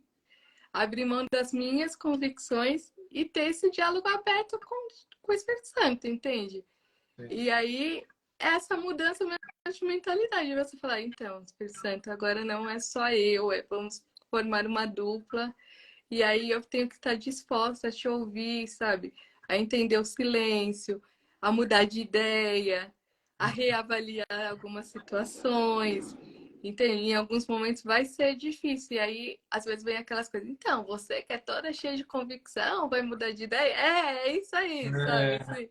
abrir mão das minhas convicções e ter esse diálogo aberto com o Espírito Santo, entende? Sim. E aí, essa mudança mesmo de mentalidade, você falar, então, Espírito Santo, agora não é só eu, vamos formar uma dupla, e aí eu tenho que estar disposta a te ouvir, sabe? A entender o silêncio, a mudar de ideia, a reavaliar algumas situações. Entende? Em alguns momentos vai ser difícil. E aí, às vezes, vem aquelas coisas. Então, você que é toda cheia de convicção, vai mudar de ideia? É isso aí, sabe? É, Assim,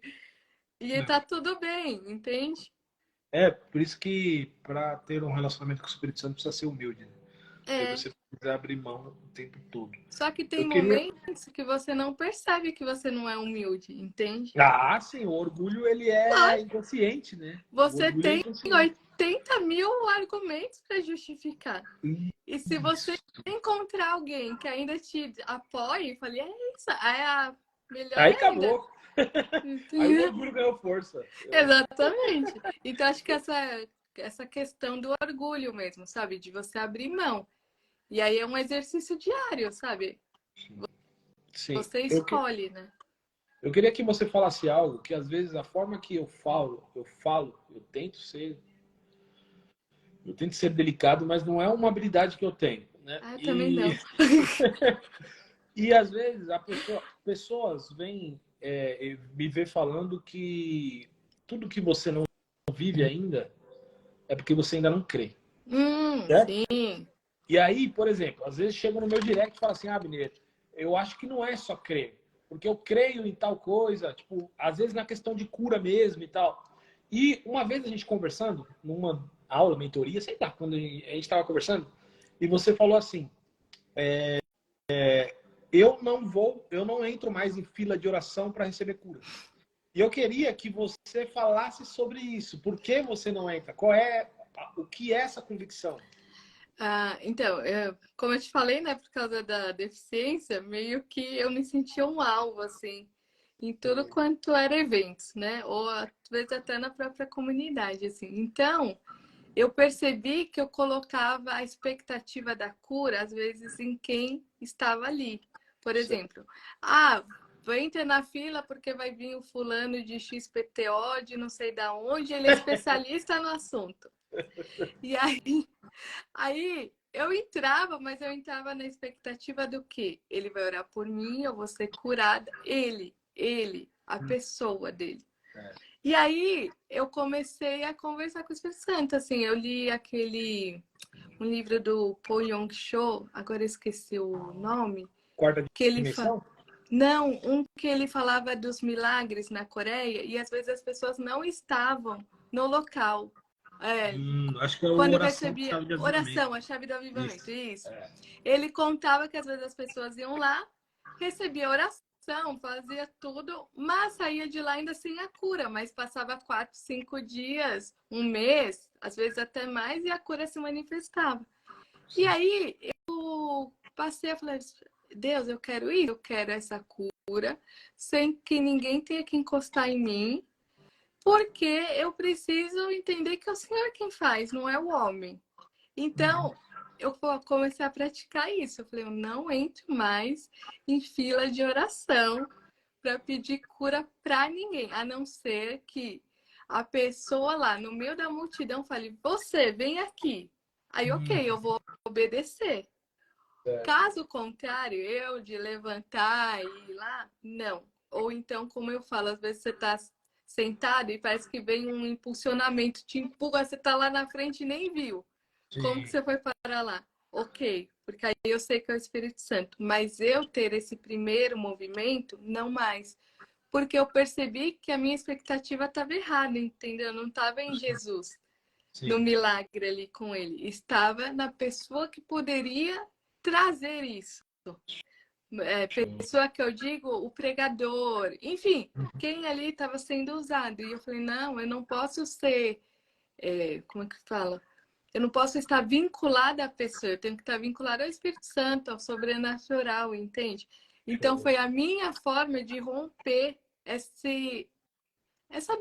e tá tudo bem, entende? por isso que para ter um relacionamento com o Espírito Santo precisa ser humilde, né? Porque É. você precisa abrir mão o tempo todo. Só que tem Eu queria. momentos que você não percebe que você não é humilde, entende? Ah, sim, o orgulho ele é Lógico. inconsciente, né? O Você orgulho é tem inconsciente. 80 mil argumentos para justificar. E se você Isso. encontrar alguém que ainda te apoie, fale, é isso, aí é melhor Aí ainda. acabou. Aí o Entendeu? orgulho ganhou força. Exatamente. Então, acho que essa questão do orgulho mesmo, sabe? De você abrir mão. E aí é um exercício diário, sabe? Sim. Você escolhe, né? Eu queria que você falasse algo que às vezes a forma que eu tento ser delicado, mas não é uma habilidade que eu tenho, né? Ah, eu também E, não. e às vezes pessoas vêm me ver falando que tudo que você não vive ainda é porque você ainda não crê, certo? Sim. E aí, por exemplo, às vezes chegam no meu direct e falam assim, Abner, eu acho que não é só crer, porque eu creio em tal coisa, tipo, às vezes na questão de cura mesmo e tal. E uma vez a gente conversando, numa aula, mentoria, sei lá, quando a gente estava conversando, e você falou assim, eu não entro mais em fila de oração para receber cura. E eu queria que você falasse sobre isso. Por que você não entra? O que é essa convicção? Ah, então, como eu te falei, né, por causa da deficiência, meio que eu me sentia um alvo, assim, em tudo quanto era eventos, né? Ou às vezes até na própria comunidade, assim. Então, eu percebi que eu colocava a expectativa da cura, às vezes, em quem estava ali. Por exemplo, vai entrar na fila porque vai vir o fulano de XPTO, de não sei da onde, ele é especialista no assunto. E aí eu entrava, mas eu entrava na expectativa do quê? Ele vai orar por mim, eu vou ser curada. A pessoa dele. E aí eu comecei a conversar com o Espírito Santo, assim, eu li um livro do Paul Yong Cho, agora eu esqueci o nome, Quarta que ele dimensão? não, um que ele falava dos milagres na Coreia e às vezes as pessoas não estavam no local. É, Acho que é o quando oração de recebia chave de avivamento. oração, a chave do avivamento, Isso. isso. É. Ele contava que às vezes as pessoas iam lá, recebia oração, fazia tudo, mas saía de lá ainda sem a cura, mas passava 4, 5 dias, um mês, às vezes até mais, e a cura se manifestava. E aí eu passei a falar, Deus, eu quero isso, eu quero essa cura, sem que ninguém tenha que encostar em mim, Porque eu preciso entender que é o Senhor quem faz, não é o homem. Então, eu comecei a praticar isso. Eu falei, eu não entro mais em fila de oração para pedir cura para ninguém, a não ser que a pessoa lá no meio da multidão fale, você, vem aqui. Aí, ok, eu vou obedecer. Caso contrário, eu de levantar e ir lá, não. Ou então, como eu falo, às vezes você está sentado e parece que vem um impulsionamento, te empurra, você está lá na frente e nem viu. Como que Sim. você foi para lá? Ok, porque aí eu sei que é o Espírito Santo. Mas eu ter esse primeiro movimento, não mais. Porque eu percebi que a minha expectativa estava errada, entendeu? Não estava em Jesus, no Sim. milagre ali com ele. Estava na pessoa que poderia trazer isso. Show. Pessoa que eu digo, o pregador, enfim, quem ali estava sendo usado. E eu falei, não, eu não posso ser, como é que fala? Eu não posso estar vinculada à pessoa, eu tenho que estar vinculada ao Espírito Santo, ao sobrenatural, entende? Então Show. foi a minha forma de romper essa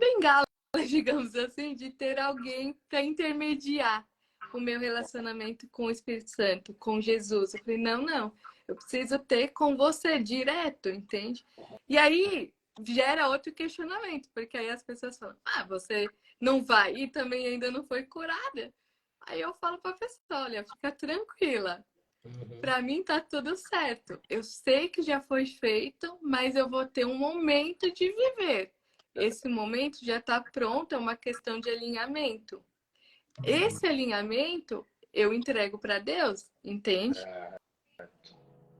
bengala, digamos assim, de ter alguém para intermediar o meu relacionamento com o Espírito Santo, com Jesus. Eu falei, não, não, eu preciso ter com você direto, entende? E aí gera outro questionamento, porque aí as pessoas falam, ah, você não vai e também ainda não foi curada. Aí eu falo para a pessoa, olha, fica tranquila. Uhum. Para mim tá tudo certo. Eu sei que já foi feito, mas eu vou ter um momento de viver. Esse momento já está pronto, é uma questão de alinhamento. Esse alinhamento eu entrego para Deus, entende? É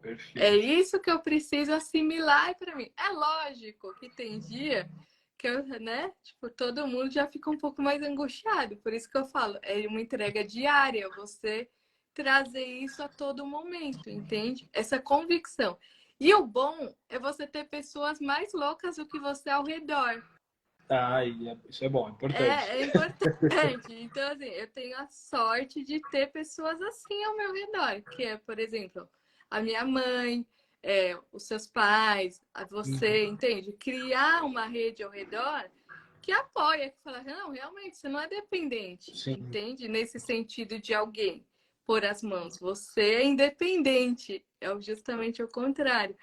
Perfeito. isso que eu preciso assimilar para mim. É lógico que tem dia que eu, né, tipo, todo mundo já fica um pouco mais angustiado. Por isso que eu falo, é uma entrega diária, você trazer isso a todo momento, entende? Essa convicção. E o bom é você ter pessoas mais loucas do que você ao redor. Isso é bom, é importante. É importante. Então, assim, eu tenho a sorte de ter pessoas assim ao meu redor, que é, por exemplo, a minha mãe, os seus pais, a você, Uhum. entende? Criar uma rede ao redor que apoia, que fala, não, realmente, você não é dependente, Sim. entende? Nesse sentido de alguém pôr as mãos. Você é independente, justamente o contrário.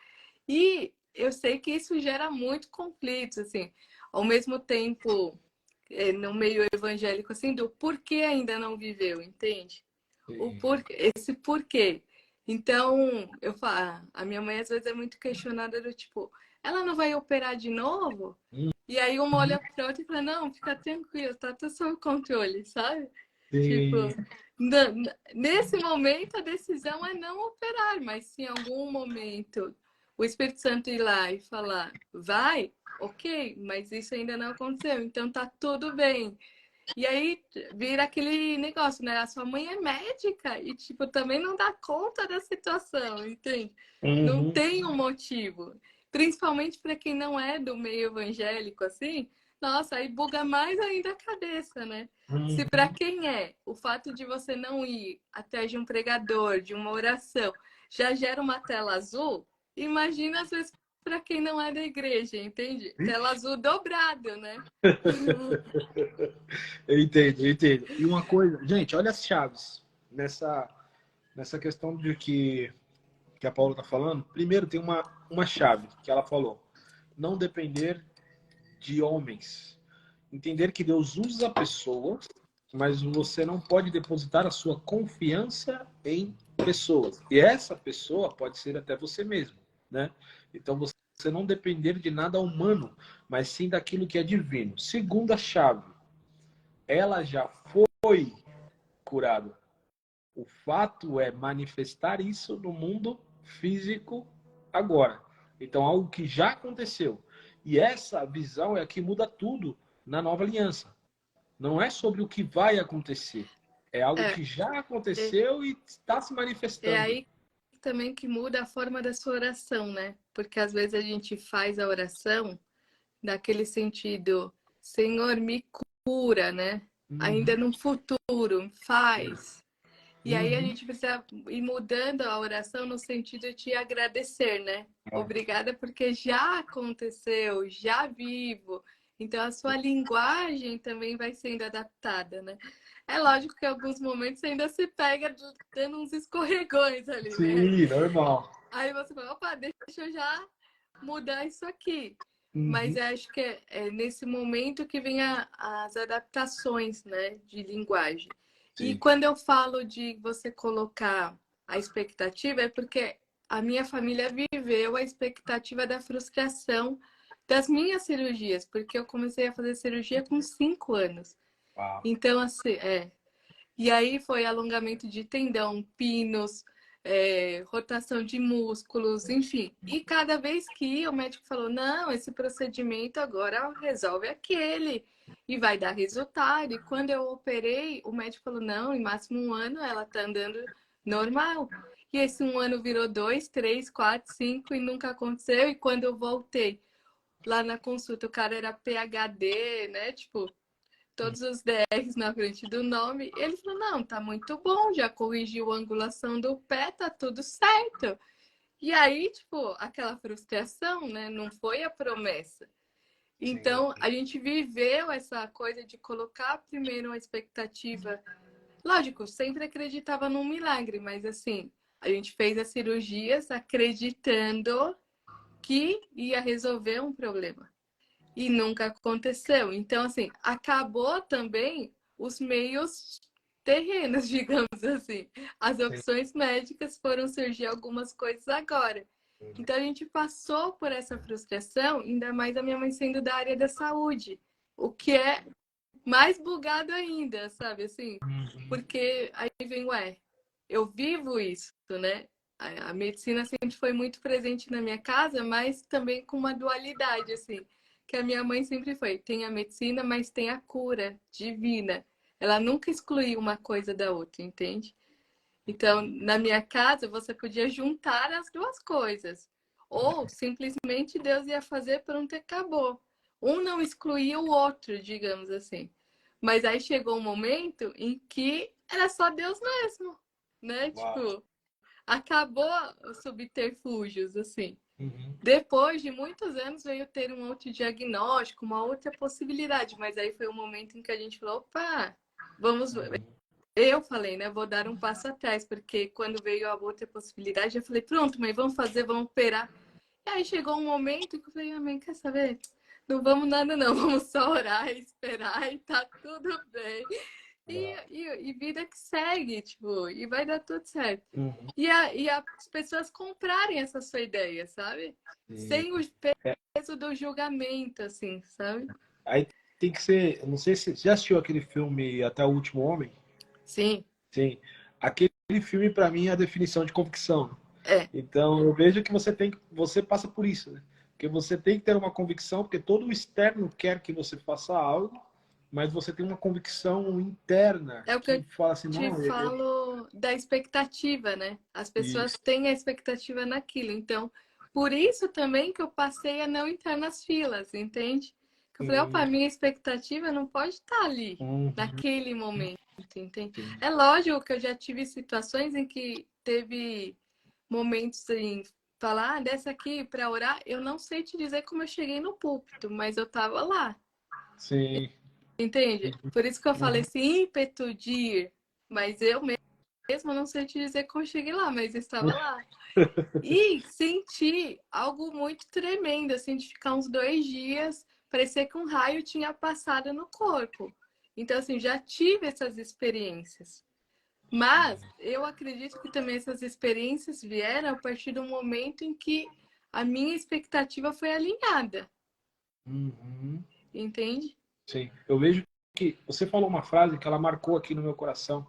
E eu sei que isso gera muito conflitos, assim. Ao mesmo tempo, no meio evangélico, assim, do porquê ainda não viveu, entende? Sim. Esse porquê. Então, eu falo, a minha mãe às vezes é muito questionada do tipo, ela não vai operar de novo? E aí uma olha para outra e fala, não, fica tranquilo, tá tudo sob controle, sabe? Tipo, Sim. nesse momento a decisão é não operar, mas se em algum momento o Espírito Santo ir lá e falar, vai, ok, mas isso ainda não aconteceu, então tá tudo bem. E aí vira aquele negócio, né? A sua mãe é médica e, tipo, também não dá conta da situação, entende? Não Uhum. tem um motivo. Principalmente para quem não é do meio evangélico, assim, nossa, aí buga mais ainda a cabeça, né? Se para Uhum. quem é, o fato de você não ir atrás de um pregador, de uma oração, já gera uma tela azul, imagina às vezes para quem não é da igreja, entende? Tela Vixe. azul dobrado, né? Eu entendo, eu entendo. E uma coisa, gente, olha as chaves nessa questão de que a Paula está falando. Primeiro, tem uma chave que ela falou: não depender de homens. Entender que Deus usa pessoas, mas você não pode depositar a sua confiança em pessoas. E essa pessoa pode ser até você mesmo, né? Então você não depender de nada humano, mas sim daquilo que é divino. Segunda chave, ela já foi curada. O fato é manifestar isso no mundo físico agora. Então, algo que já aconteceu. E essa visão é a que muda tudo na nova aliança. Não é sobre o que vai acontecer. É algo É, que já é, aconteceu e está se é manifestando. aí também que muda a forma da sua oração, né? Porque às vezes a gente faz a oração naquele sentido, Senhor, me cura, né? Ainda Uhum, no futuro, faz. E aí a uhum. gente precisa ir mudando a oração no sentido de agradecer, né? É, Obrigada porque já aconteceu, já vivo. Então, a sua linguagem também vai sendo adaptada, né? É lógico que em alguns momentos você ainda se pega dando uns escorregões ali, né? Sim, normal. Aí você fala, opa, deixa eu já mudar isso aqui. Mas Uhum. eu acho que é nesse momento que vem as adaptações, né, de linguagem. E Sim. quando eu falo de você colocar a expectativa, é porque a minha família viveu a expectativa da frustração das minhas cirurgias, porque eu comecei a fazer cirurgia com 5 anos. Uau. Então, assim, e aí foi alongamento de tendão, pinos, rotação de músculos, enfim. E cada vez que ia, o médico falou: não, esse procedimento agora resolve aquele e vai dar resultado. E quando eu operei, o médico falou: não, em máximo 1 ano ela tá andando normal. E esse 1 ano virou 2, 3, 4, 5 e nunca aconteceu. E quando eu voltei lá na consulta, o cara era PhD, né? Tipo, todos os DRs na frente do nome. Ele falou: não, tá muito bom, já corrigiu a angulação do pé, tá tudo certo. E aí, tipo, aquela frustração, né? Não foi a promessa. Sim. Então, a gente viveu essa coisa de colocar primeiro uma expectativa. Lógico, sempre acreditava num milagre, mas assim, a gente fez as cirurgias acreditando que ia resolver um problema e nunca aconteceu. Então, assim, acabou também os meios terrenos, digamos assim. As Sim. opções médicas foram surgir algumas coisas agora. Então, a gente passou por essa frustração, ainda mais a minha mãe sendo da área da saúde, o que é mais bugado ainda, sabe assim? Uhum. Porque aí vem, eu vivo isso, né? A medicina sempre foi muito presente na minha casa, mas também com uma dualidade, assim, que a minha mãe sempre foi, tem a medicina, mas tem a cura divina. Ela nunca excluiu uma coisa da outra, entende? Então, na minha casa, você podia juntar as duas coisas. Ou simplesmente Deus ia fazer, pronto, e acabou. Um não excluía o outro, digamos assim. Mas aí chegou um momento em que era só Deus mesmo, né? Uau. Tipo, acabou os subterfúgios, assim. Uhum. Depois de muitos anos veio ter um outro diagnóstico, uma outra possibilidade, mas aí foi o momento em que a gente falou, opa, vamos. Uhum. Eu falei, né? Vou dar um passo atrás, porque quando veio a outra possibilidade, eu falei, pronto, mãe, vamos fazer, vamos operar. E aí chegou um momento que eu falei, mãe, quer saber? Não vamos nada, não, vamos só orar e esperar e tá tudo bem. E vida que segue, tipo, e vai dar tudo certo. Uhum. E as pessoas comprarem essa sua ideia, sabe? Sim. Sem o É, peso do julgamento, assim, sabe? aí tem que ser. Eu não sei se você já assistiu aquele filme Até o Último Homem. Sim, Sim. Aquele filme, para mim, é a definição de convicção. é. Então, eu vejo que você passa por isso, né? Porque você tem que ter uma convicção, porque todo o externo quer que você faça algo, mas você tem uma convicção interna É o que que eu fala assim, te não, falo da expectativa, né? As pessoas isso. têm a expectativa naquilo. Então, por isso também que eu passei a não entrar nas filas, entende? Que eu falei, opa, Hum, minha expectativa não pode estar ali, uhum, naquele momento, entende? sim. É lógico que eu já tive situações em que teve momentos em falar, dessa aqui para orar, eu não sei te dizer como eu cheguei no púlpito, mas eu estava lá. Sim. Entende? Por isso que eu falei Uhum. esse ímpeto de ir, mas eu mesmo não sei te dizer como eu cheguei lá, mas eu estava lá. E senti algo muito tremendo, assim, de ficar uns 2 dias, parecia que um raio tinha passado no corpo. Então, assim, já tive essas experiências. Mas eu acredito que também essas experiências vieram a partir do momento em que a minha expectativa foi alinhada, Uhum. entende? Sim. Eu vejo que você falou uma frase que ela marcou aqui no meu coração,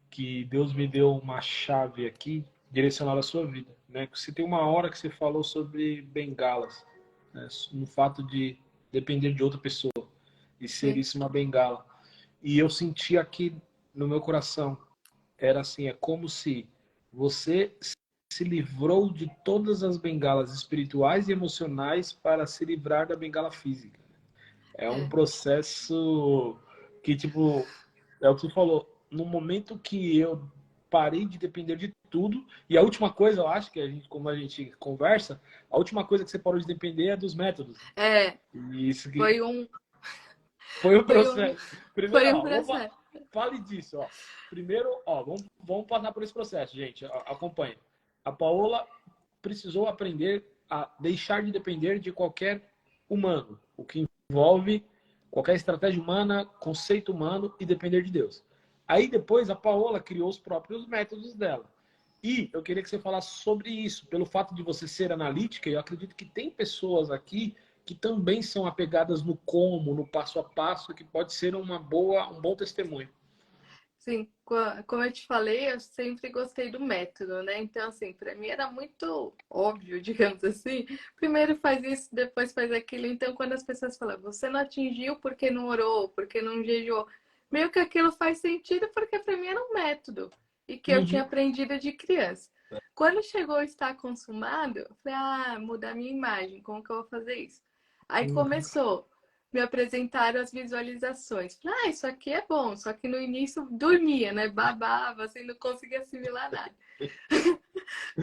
que Deus me deu uma chave aqui direcionada à sua vida, né? Você tem uma hora que você falou sobre bengalas, né? No fato de depender de outra pessoa e ser Sim. isso uma bengala. E eu senti aqui no meu coração, era assim, é como se você se livrou de todas as bengalas espirituais e emocionais para se livrar da bengala física. É um É. processo que, tipo, é o que você falou. No momento que eu parei de depender de tudo. E a última coisa, eu acho que como a gente conversa, a última coisa que você parou de depender é dos métodos. Isso que foi um, foi o foi um, processo. Primeiro, foi um ó, processo. fale disso, ó. Primeiro, ó, vamos passar por esse processo, gente. Acompanhe. A Paola precisou aprender a deixar de depender de qualquer humano, o que envolve qualquer estratégia humana, conceito humano e depender de Deus. Aí depois a Paola criou os próprios métodos dela. E eu queria que você falasse sobre isso, pelo fato de você ser analítica, e eu acredito que tem pessoas aqui que também são apegadas no como, no passo a passo, que pode ser um bom testemunho. Sim, como eu te falei, eu sempre gostei do método, né? Então, assim, para mim era muito óbvio, digamos assim. Primeiro faz isso, depois faz aquilo. Então, quando as pessoas falam, você não atingiu porque não orou, porque não jejuou, meio que aquilo faz sentido porque para mim era um método e que eu tinha aprendido de criança. Quando chegou a estar consumado, eu falei, mudar minha imagem, como que eu vou fazer isso? Aí começou. Me apresentaram as visualizações. Falei, isso aqui é bom, só que no início dormia, né? Babava, assim, não conseguia assimilar nada.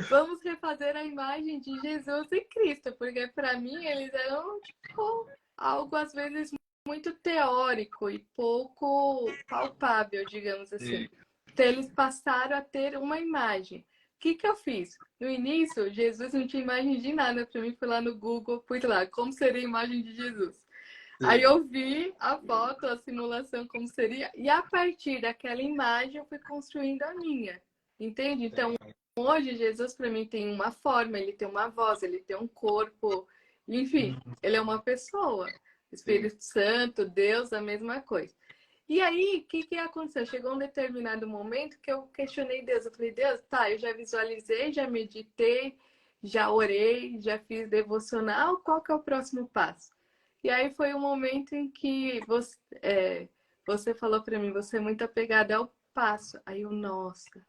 Vamos refazer a imagem de Jesus e Cristo, porque para mim eles eram tipo algo às vezes muito teórico e pouco palpável, digamos assim. Então eles passaram a ter uma imagem. O que eu fiz? No início, Jesus não tinha imagem de nada para mim, fui lá no Google, pus lá, como seria a imagem de Jesus? Aí eu vi a foto, a simulação como seria, e a partir daquela imagem eu fui construindo a minha. Entende? Então, hoje Jesus para mim tem uma forma, ele tem uma voz, ele tem um corpo, enfim, ele é uma pessoa. Espírito Santo, Deus, a mesma coisa. E aí, o que aconteceu? Chegou um determinado momento que eu questionei Deus. Eu falei, Deus, tá, eu já visualizei, já meditei, já orei, já fiz devocional, qual que é o próximo passo? E aí foi um momento em que você falou para mim, você é muito apegada ao passo. Aí eu, nossa.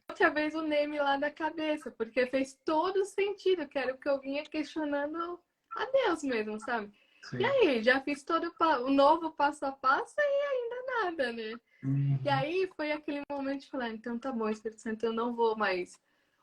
Outra vez o Neme lá da cabeça, porque fez todo sentido, que era o que eu vinha questionando a Deus mesmo, sabe? Sim. E aí, já fiz todo o novo passo a passo e ainda nada, né? E aí foi aquele momento de falar, então tá bom, Espírito Santo, eu não vou mais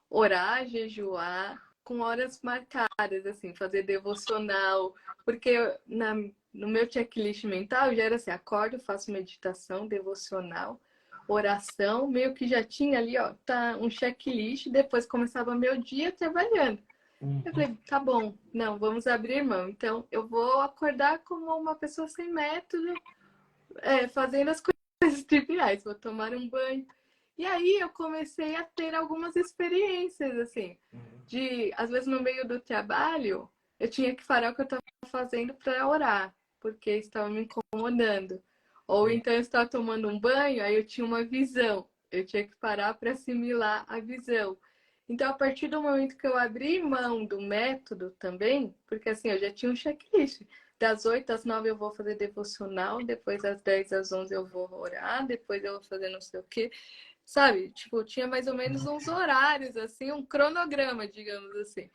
orar, jejuar, com horas marcadas, assim, fazer devocional, porque no meu checklist mental já era assim, acordo, faço meditação, devocional, oração, meio que já tinha ali, ó, tá um checklist, depois começava meu dia trabalhando. Eu falei, tá bom, não, vamos abrir mão. Então, eu vou acordar como uma pessoa sem método, fazendo as coisas triviais, vou tomar um banho. E aí eu comecei a ter algumas experiências, assim, às vezes no meio do trabalho, eu tinha que parar o que eu estava fazendo para orar, porque estava me incomodando. Ou então eu estava tomando um banho, aí eu tinha uma visão, eu tinha que parar para assimilar a visão. Então, a partir do momento que eu abri mão do método também, porque assim, eu já tinha um checklist. Das 8 às 9 eu vou fazer devocional, depois das 10 às 11 eu vou orar, depois eu vou fazer não sei o quê. Sabe? Tipo, tinha mais ou menos uns horários, assim, um cronograma, digamos assim.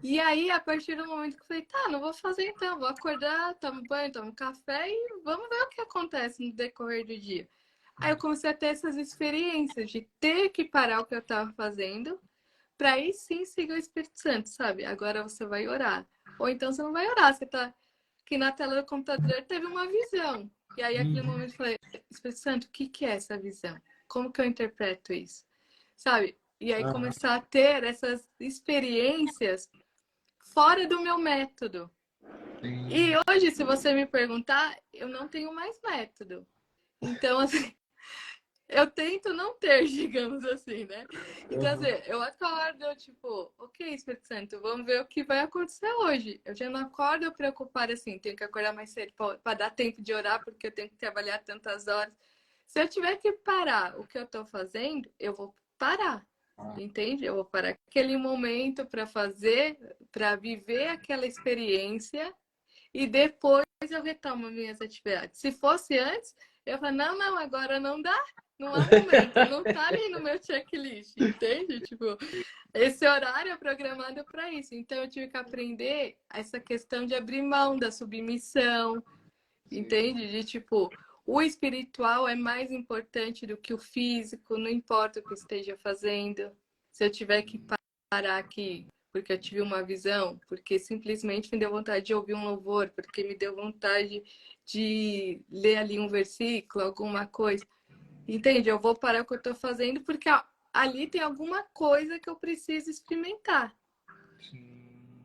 E aí, a partir do momento que eu falei, tá, não vou fazer então, vou acordar, tomo banho, tomo café e vamos ver o que acontece no decorrer do dia. Aí eu comecei a ter essas experiências de ter que parar o que eu estava fazendo para aí sim seguir o Espírito Santo, sabe? Agora você vai orar. Ou então você não vai orar, você tá aqui na tela do computador, teve uma visão. E aí, aquele momento, eu falei, Espírito Santo, o que é essa visão? Como que eu interpreto isso? Sabe? E aí começar a ter essas experiências fora do meu método. E hoje, se você me perguntar, eu não tenho mais método. Então, assim, eu tento não ter, digamos assim, né? Então, assim, eu acordo, tipo, ok, Espírito Santo, vamos ver o que vai acontecer hoje. Eu já não acordo preocupada assim, tenho que acordar mais cedo para dar tempo de orar, porque eu tenho que trabalhar tantas horas. Se eu tiver que parar o que eu tô fazendo, eu vou parar, entende? Eu vou parar aquele momento para fazer, para viver aquela experiência e depois eu retomo minhas atividades. Se fosse antes, eu falo, não, agora não dá. Não há momento, não tá ali no meu checklist, entende? Tipo, esse horário é programado para isso. Então eu tive que aprender essa questão de abrir mão da submissão, entende? De tipo, o espiritual é mais importante do que o físico, não importa o que eu esteja fazendo. Se eu tiver que parar aqui porque eu tive uma visão, porque simplesmente me deu vontade de ouvir um louvor, porque me deu vontade de ler ali um versículo, alguma coisa. Entende? Eu vou parar o que eu estou fazendo porque ali tem alguma coisa que eu preciso experimentar.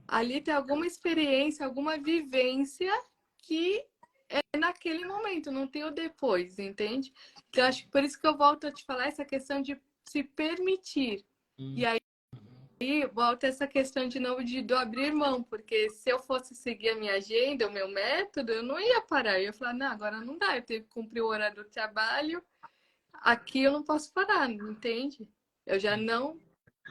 Ali tem alguma experiência, alguma vivência que é naquele momento, não tem o depois, entende? Então, acho que por isso que eu volto a te falar essa questão de se permitir. E aí volta essa questão de novo de abrir mão, porque se eu fosse seguir a minha agenda, o meu método, eu não ia parar. Eu ia falar, não, agora não dá, eu tenho que cumprir o horário do trabalho, aqui eu não posso parar, entende? Eu já não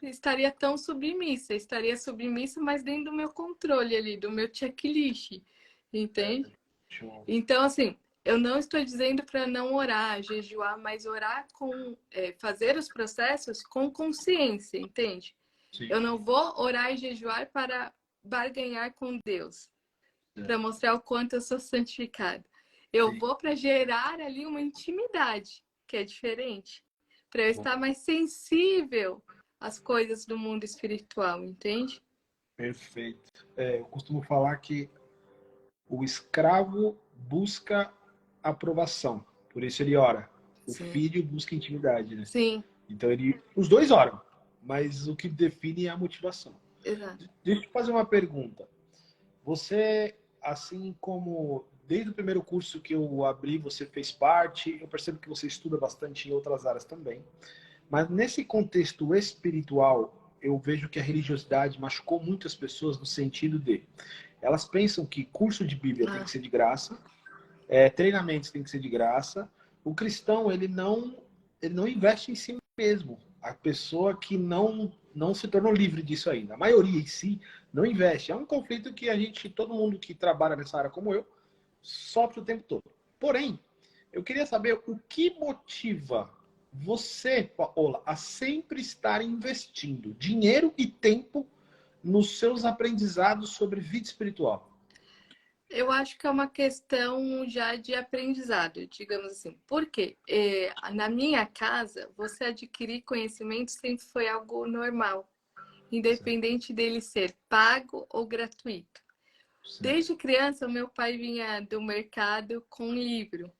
estaria tão submissa, estaria submissa, mas dentro do meu controle ali, do meu checklist, entende? Então, assim, eu não estou dizendo para não orar, jejuar, mas orar com, fazer os processos com consciência, entende? Sim. Eu não vou orar e jejuar para barganhar com Deus, para mostrar o quanto eu sou santificado. Eu Sim. vou para gerar ali uma intimidade, que é diferente, para eu estar mais sensível às coisas do mundo espiritual, entende? Perfeito. Eu costumo falar que o escravo busca aprovação, por isso ele ora. O Sim. filho busca intimidade, né? Sim. Então os dois oram, mas o que define é a motivação. Exato. Deixa eu te fazer uma pergunta. Você, assim como desde o primeiro curso que eu abri, você fez parte, eu percebo que você estuda bastante em outras áreas também. Mas nesse contexto espiritual, eu vejo que a religiosidade machucou muitas pessoas no sentido de elas pensam que curso de Bíblia tem que ser de graça, treinamentos tem que ser de graça. O cristão, ele não investe em si mesmo. A pessoa que não se tornou livre disso ainda. A maioria em si não investe. É um conflito que todo mundo que trabalha nessa área como eu, sofre o tempo todo. Porém, eu queria saber o que motiva você, Paola, a sempre estar investindo dinheiro e tempo nos seus aprendizados sobre vida espiritual. Eu acho que é uma questão já de aprendizado, digamos assim. Por quê? Na minha casa, você adquirir conhecimento sempre foi algo normal, independente dele ser pago ou gratuito. Desde criança, o meu pai vinha do mercado com um livro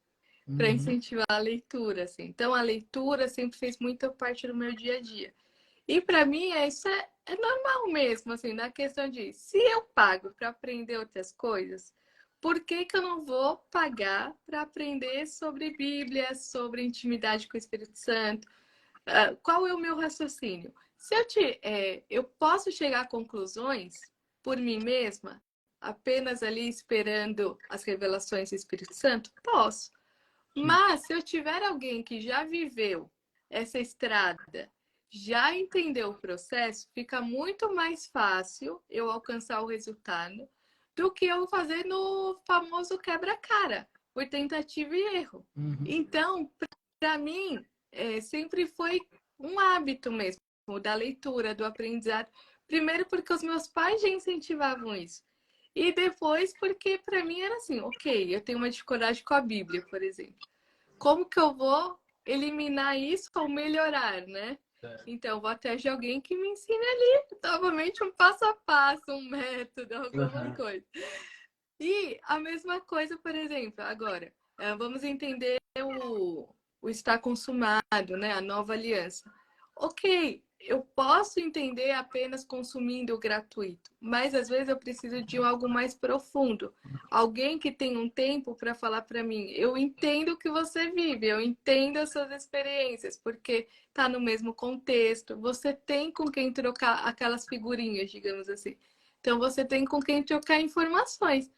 para incentivar a leitura, assim. Então, a leitura sempre fez muita parte do meu dia a dia. E para mim, isso é normal mesmo, assim, na questão de se eu pago para aprender outras coisas, por que eu não vou pagar para aprender sobre Bíblia, sobre intimidade com o Espírito Santo? Qual é o meu raciocínio? Se eu posso chegar a conclusões por mim mesma, apenas ali esperando as revelações do Espírito Santo? Posso. Mas se eu tiver alguém que já viveu essa estrada, já entendeu o processo, fica muito mais fácil eu alcançar o resultado do que eu fazer no famoso quebra-cara, por tentativa e erro. Então, para mim, sempre foi um hábito mesmo, da leitura, do aprendizado. Primeiro porque os meus pais já incentivavam isso. E depois porque para mim era assim, ok, eu tenho uma dificuldade com a Bíblia, por exemplo. Como que eu vou eliminar isso ou melhorar, né? Então, vou atrás de alguém que me ensine ali, novamente, um passo a passo, um método, alguma coisa. E a mesma coisa, por exemplo, agora, vamos entender o estar consumado, né? A nova aliança. Ok, eu posso entender apenas consumindo o gratuito, mas às vezes eu preciso de algo mais profundo. Alguém que tem um tempo para falar para mim, eu entendo o que você vive, eu entendo as suas experiências, porque está no mesmo contexto, você tem com quem trocar aquelas figurinhas, digamos assim. Então você tem com quem trocar informações.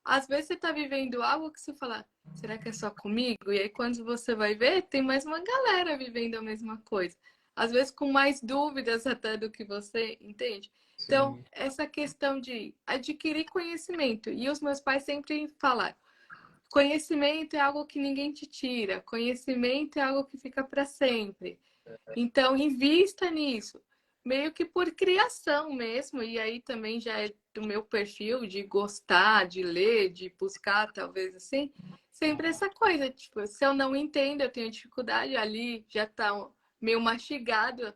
Às vezes você está vivendo algo que você fala, será que é só comigo? E aí quando você vai ver, tem mais uma galera vivendo a mesma coisa. Às vezes com mais dúvidas até do que você, entende? Sim. Então, essa questão de adquirir conhecimento. E os meus pais sempre falaram, conhecimento é algo que ninguém te tira, conhecimento é algo que fica para sempre. Então, invista nisso. Meio que por criação mesmo, e aí também já é do meu perfil de gostar, de ler, de buscar, talvez assim. sempre essa coisa, tipo, se eu não entendo, eu tenho dificuldade, ali já tá meio mastigado,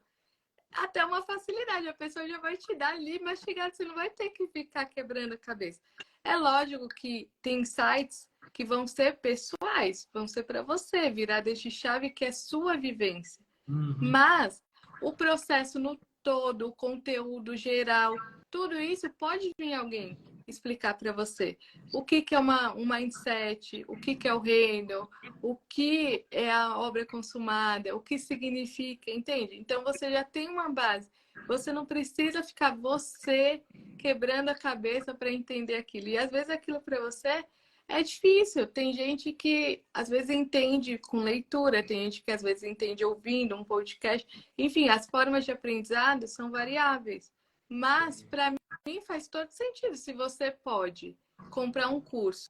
até uma facilidade, a pessoa já vai te dar ali mastigado, você não vai ter que ficar quebrando a cabeça. É lógico que tem sites que vão ser pessoais, vão ser para você, viradas de chave que é sua vivência. Uhum. Mas o processo no todo, o conteúdo geral, tudo isso pode vir alguém explicar para você. O que é um mindset, o que é o reino, o que é a obra consumada, o que significa, entende? Então você já tem uma base. Você não precisa ficar você quebrando a cabeça para entender aquilo. E às vezes aquilo para você é difícil. Tem gente que às vezes entende com leitura, tem gente que às vezes entende ouvindo um podcast. Enfim, as formas de aprendizado são variáveis. Mas para mim faz todo sentido. Se você pode comprar um curso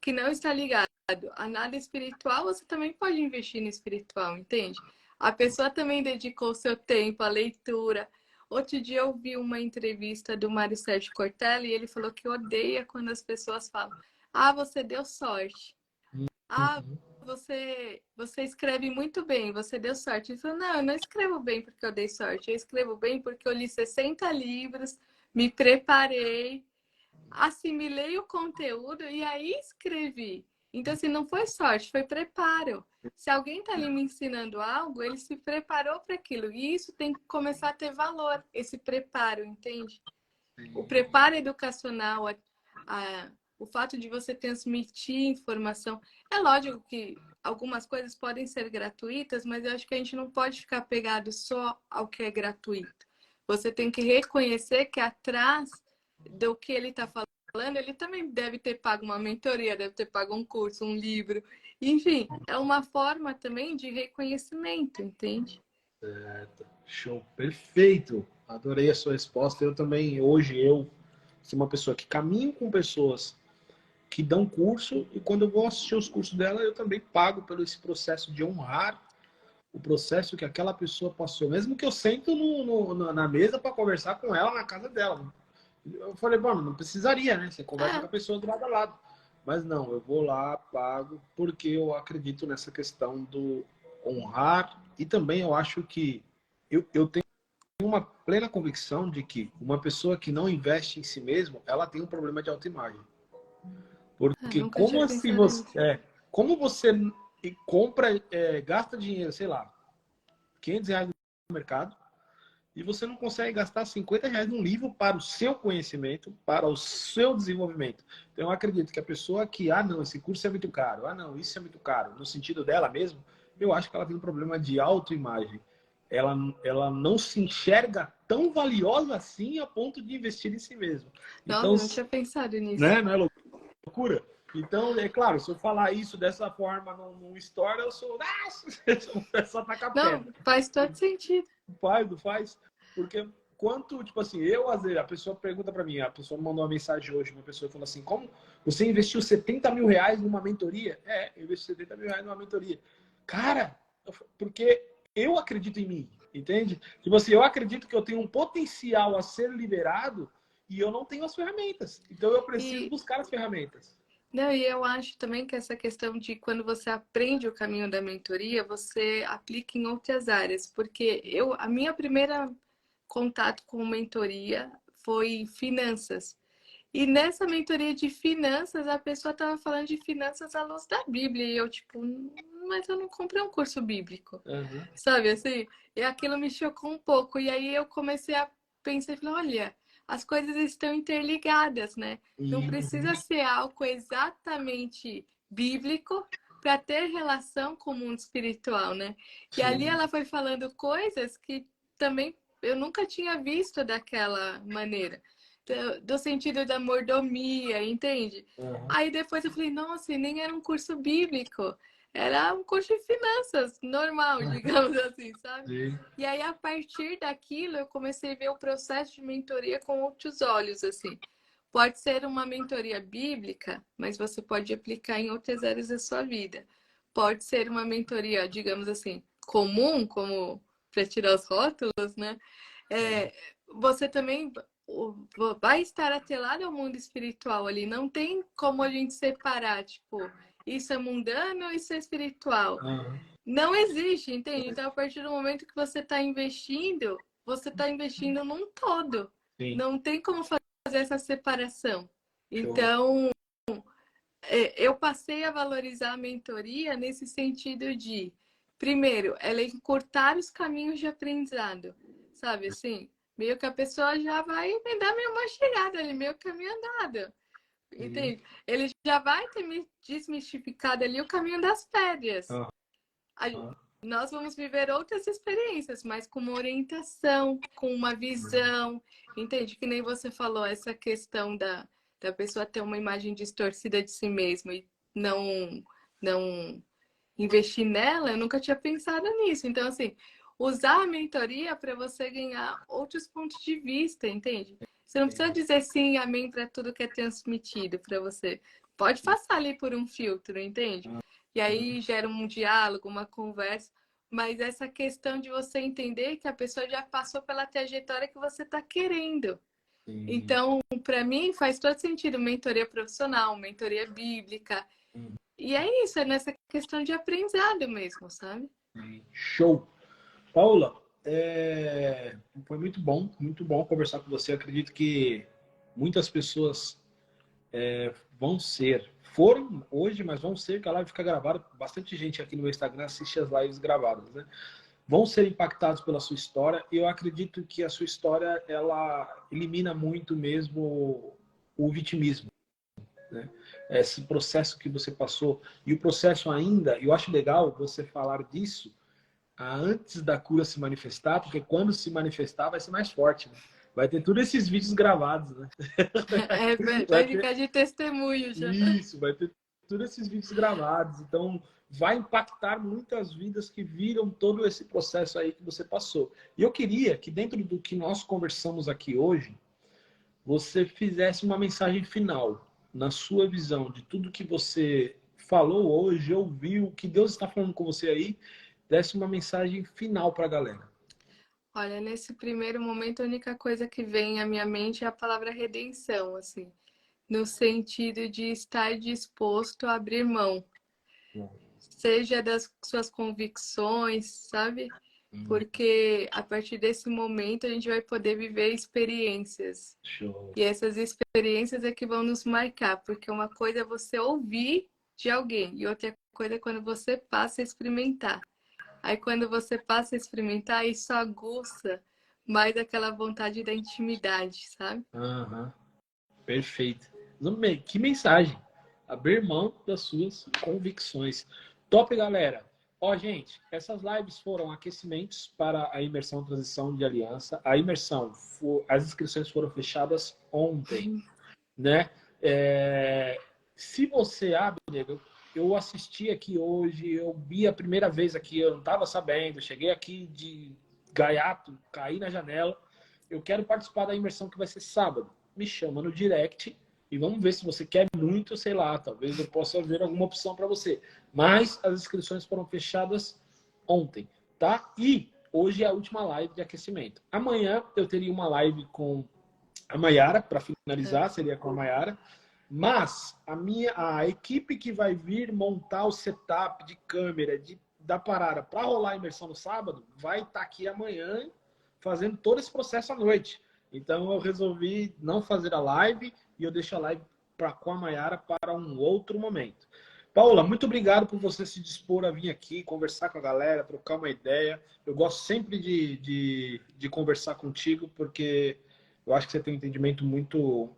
que não está ligado a nada espiritual, você também pode investir no espiritual, entende? A pessoa também dedicou seu tempo à leitura. Outro dia eu vi uma entrevista do Mário Sérgio Cortella e ele falou que odeia quando as pessoas falam: ah, você deu sorte. Ah, Uhum. você escreve muito bem, você deu sorte. Ele falou: não, eu não escrevo bem porque eu dei sorte. Eu escrevo bem porque eu li 60 livros, me preparei, assimilei o conteúdo e aí escrevi. Então, assim, não foi sorte, foi preparo. Se alguém está ali me ensinando algo, ele se preparou para aquilo. E isso tem que começar a ter valor, esse preparo, entende? O preparo educacional, o fato de você transmitir informação. É lógico que algumas coisas podem ser gratuitas, mas eu acho que a gente não pode ficar pegado só ao que é gratuito. Você tem que reconhecer que atrás do que ele está falando, ele também deve ter pago uma mentoria, deve ter pago um curso, um livro. Enfim, é uma forma também de reconhecimento, entende? Certo. Show. Perfeito. Adorei a sua resposta. Eu também, hoje, eu sou uma pessoa que caminho com pessoas que dão curso e quando eu vou assistir os cursos dela, eu também pago pelo esse processo de honrar o processo que aquela pessoa passou. Mesmo que eu sento na mesa para conversar com ela na casa dela. Eu falei, mano, não precisaria, né? Você conversa com a pessoa do lado a lado. Mas não, eu vou lá, pago, porque eu acredito nessa questão do honrar e também eu acho que eu tenho uma plena convicção de que uma pessoa que não investe em si mesmo, ela tem um problema de autoimagem. Porque Nunca tinha pensado nisso. como você compra, gasta dinheiro, sei lá, R$ 500 no mercado, e você não consegue gastar R$ 50 num livro para o seu conhecimento, para o seu desenvolvimento. Então, eu acredito que a pessoa que, não, esse curso é muito caro, não, isso é muito caro, no sentido dela mesmo, eu acho que ela tem um problema de autoimagem. Ela não se enxerga tão valiosa assim a ponto de investir em si mesma. Nossa, Então, eu não tinha pensado nisso. né, não é loucura? Então, é claro, se eu falar isso dessa forma num story, eu sou. Só tacar Não, pedra. faz todo sentido. Faz, não faz? Porque quanto, tipo assim, eu às vezes, a pessoa pergunta pra mim, a pessoa me mandou uma mensagem hoje, uma pessoa falou assim, como você investiu R$ 70 mil numa mentoria? Eu investi R$ 70 mil numa mentoria. Cara, porque eu acredito em mim, entende? Tipo assim, eu acredito que eu tenho um potencial a ser liberado e eu não tenho as ferramentas. Então eu preciso E, buscar as ferramentas. não, e eu acho também que essa questão de quando você aprende o caminho da mentoria, você aplica em outras áreas. Porque a minha primeira contato com mentoria foi finanças. E nessa mentoria de finanças, a pessoa estava falando de finanças à luz da Bíblia. E eu, tipo, mas eu não comprei um curso bíblico. Uhum. Sabe assim? E aquilo me chocou um pouco. E aí eu comecei a pensar, falei, olha, as coisas estão interligadas, né? Não precisa ser algo exatamente bíblico para ter relação com o mundo espiritual, né? E ali Sim. ela foi falando coisas que também eu nunca tinha visto daquela maneira. Do sentido da mordomia, entende? Uhum. Aí depois eu falei, nossa, e nem era um curso bíblico. Era um curso de finanças, normal, digamos assim, sabe? Sim. E aí, a partir daquilo, eu comecei a ver o processo de mentoria com outros olhos, assim. Pode ser uma mentoria bíblica, mas você pode aplicar em outras áreas da sua vida. Pode ser uma mentoria, digamos assim, comum, como para tirar os rótulos, né? Você também vai estar atrelado ao mundo espiritual ali. Não tem como a gente separar, tipo, isso é mundano, isso é espiritual. Aham. Não existe, entende? Então, a partir do momento que você está investindo num todo. Sim. Não tem como fazer essa separação. Show. Então, eu passei a valorizar a mentoria nesse sentido de, primeiro, ela encurtar os caminhos de aprendizado, sabe assim? Meio que a pessoa já vai me dar meio uma chegada ali, meio caminho andado, Sim. entende? Ele já vai ter me desmistificado ali o caminho das pedras. Aham. Nós vamos viver outras experiências, mas com uma orientação, com uma visão, entende? Que nem você falou, essa questão da pessoa ter uma imagem distorcida de si mesma e não investir nela, eu nunca tinha pensado nisso. Então, assim, usar a mentoria para você ganhar outros pontos de vista, entende? Você não precisa dizer sim e amém para tudo que é transmitido para você. Pode passar ali por um filtro, entende? E aí gera um diálogo, uma conversa. Mas essa questão de você entender que a pessoa já passou pela trajetória que você está querendo. Sim. Então, para mim, faz todo sentido mentoria profissional, mentoria bíblica. E é isso, é nessa questão de aprendizado mesmo, sabe? Show. Paula, foi muito bom conversar com você. Eu acredito que muitas pessoas foram hoje, mas vão ser, que a live fica gravada. Bastante gente aqui no meu Instagram assiste as lives gravadas, né? Vão ser impactados pela sua história. E eu acredito que a sua história, ela elimina muito mesmo o vitimismo, né? Esse processo que você passou. E o processo ainda, eu acho legal você falar disso antes da cura se manifestar, porque quando se manifestar vai ser mais forte, né? Vai ter todos esses vídeos gravados, né? É, Vai vai ter ficar de testemunho já. isso, vai ter todos esses vídeos gravados. Então, vai impactar muitas vidas que viram todo esse processo aí que você passou. E eu queria que dentro do que nós conversamos aqui hoje, você fizesse uma mensagem final, na sua visão, de tudo que você falou hoje, ouviu, o que Deus está falando com você aí, desse uma mensagem final para a galera. Olha, nesse primeiro momento, a única coisa que vem à minha mente é a palavra redenção, assim, no sentido de estar disposto a abrir mão, seja das suas convicções, sabe? Porque a partir desse momento a gente vai poder viver experiências. Show. E essas experiências é que vão nos marcar, porque uma coisa é você ouvir de alguém e outra coisa é quando você passa a experimentar. Aí quando você passa a experimentar, isso aguça mais aquela vontade da intimidade, sabe? Uhum. Perfeito. Que mensagem. Abrir mão das suas convicções. Top, galera. Ó, gente, essas lives foram aquecimentos para a imersão transição de aliança. A imersão, as inscrições foram fechadas ontem, né? Se você abre, eu assisti aqui hoje, eu vi a primeira vez aqui, eu não estava sabendo, cheguei aqui de gaiato, caí na janela. Eu quero participar da imersão que vai ser sábado. Me chama no direct e vamos ver se você quer muito, sei lá, talvez eu possa ver alguma opção para você. Mas as inscrições foram fechadas ontem, tá? E hoje é a última live de aquecimento. Amanhã eu teria uma live com a Maiara, para finalizar, seria com a Maiara. Mas a equipe que vai vir montar o setup de câmera, da parada para rolar a imersão no sábado, vai estar aqui amanhã fazendo todo esse processo à noite. Então eu resolvi não fazer a live e eu deixo a live com a Maiara para um outro momento. Paula, muito obrigado por você se dispor a vir aqui, conversar com a galera, trocar uma ideia. Eu gosto sempre de conversar contigo, porque eu acho que você tem um entendimento muito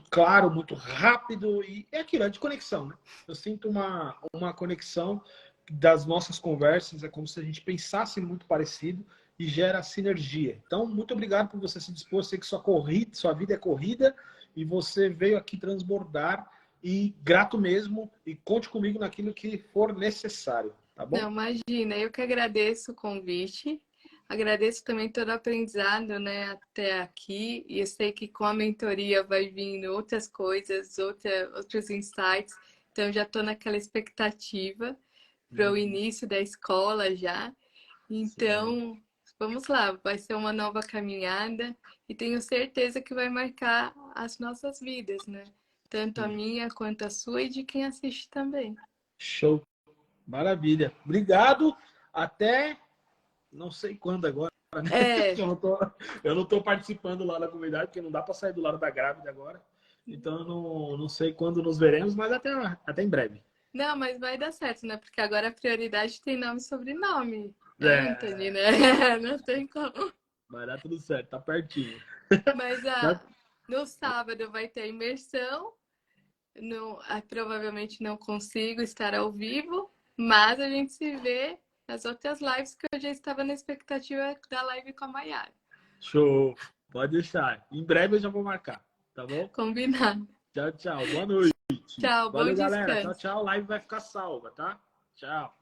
claro, muito rápido, e é aquilo, é de conexão, né? Eu sinto uma conexão das nossas conversas, é como se a gente pensasse muito parecido e gera sinergia. Então, muito obrigado por você se dispor, sei que sua vida é corrida e você veio aqui transbordar e grato mesmo e conte comigo naquilo que for necessário, tá bom? Não, imagina, eu que agradeço o convite, agradeço também todo o aprendizado, né, até aqui, e eu sei que com a mentoria vai vindo outras coisas, outros insights, então eu já estou naquela expectativa para o início da escola já, Sim. então vamos lá, vai ser uma nova caminhada e tenho certeza que vai marcar as nossas vidas, né, tanto a minha quanto a sua e de quem assiste também. Show. Maravilha. Obrigado. Até não sei quando agora, né? É, Eu não tô participando lá da comunidade, porque não dá para sair do lado da grávida agora. Então, eu não sei quando nos veremos, mas até em breve. não, mas vai dar certo, né? Porque agora a prioridade tem nome e sobrenome, né, É, Anthony, né? Não tem como. vai dar tudo certo, tá pertinho. Mas no sábado vai ter imersão. No, provavelmente não consigo estar ao vivo, mas a gente se vê nas outras lives que eu já estava na expectativa da live com a Mayara. Show. Pode deixar. Em breve eu já vou marcar, tá bom? Combinado. Tchau, tchau. Boa noite. Tchau, bom Valeu, galera. Tchau, descanso. tchau. A live vai ficar salva, tá? Tchau.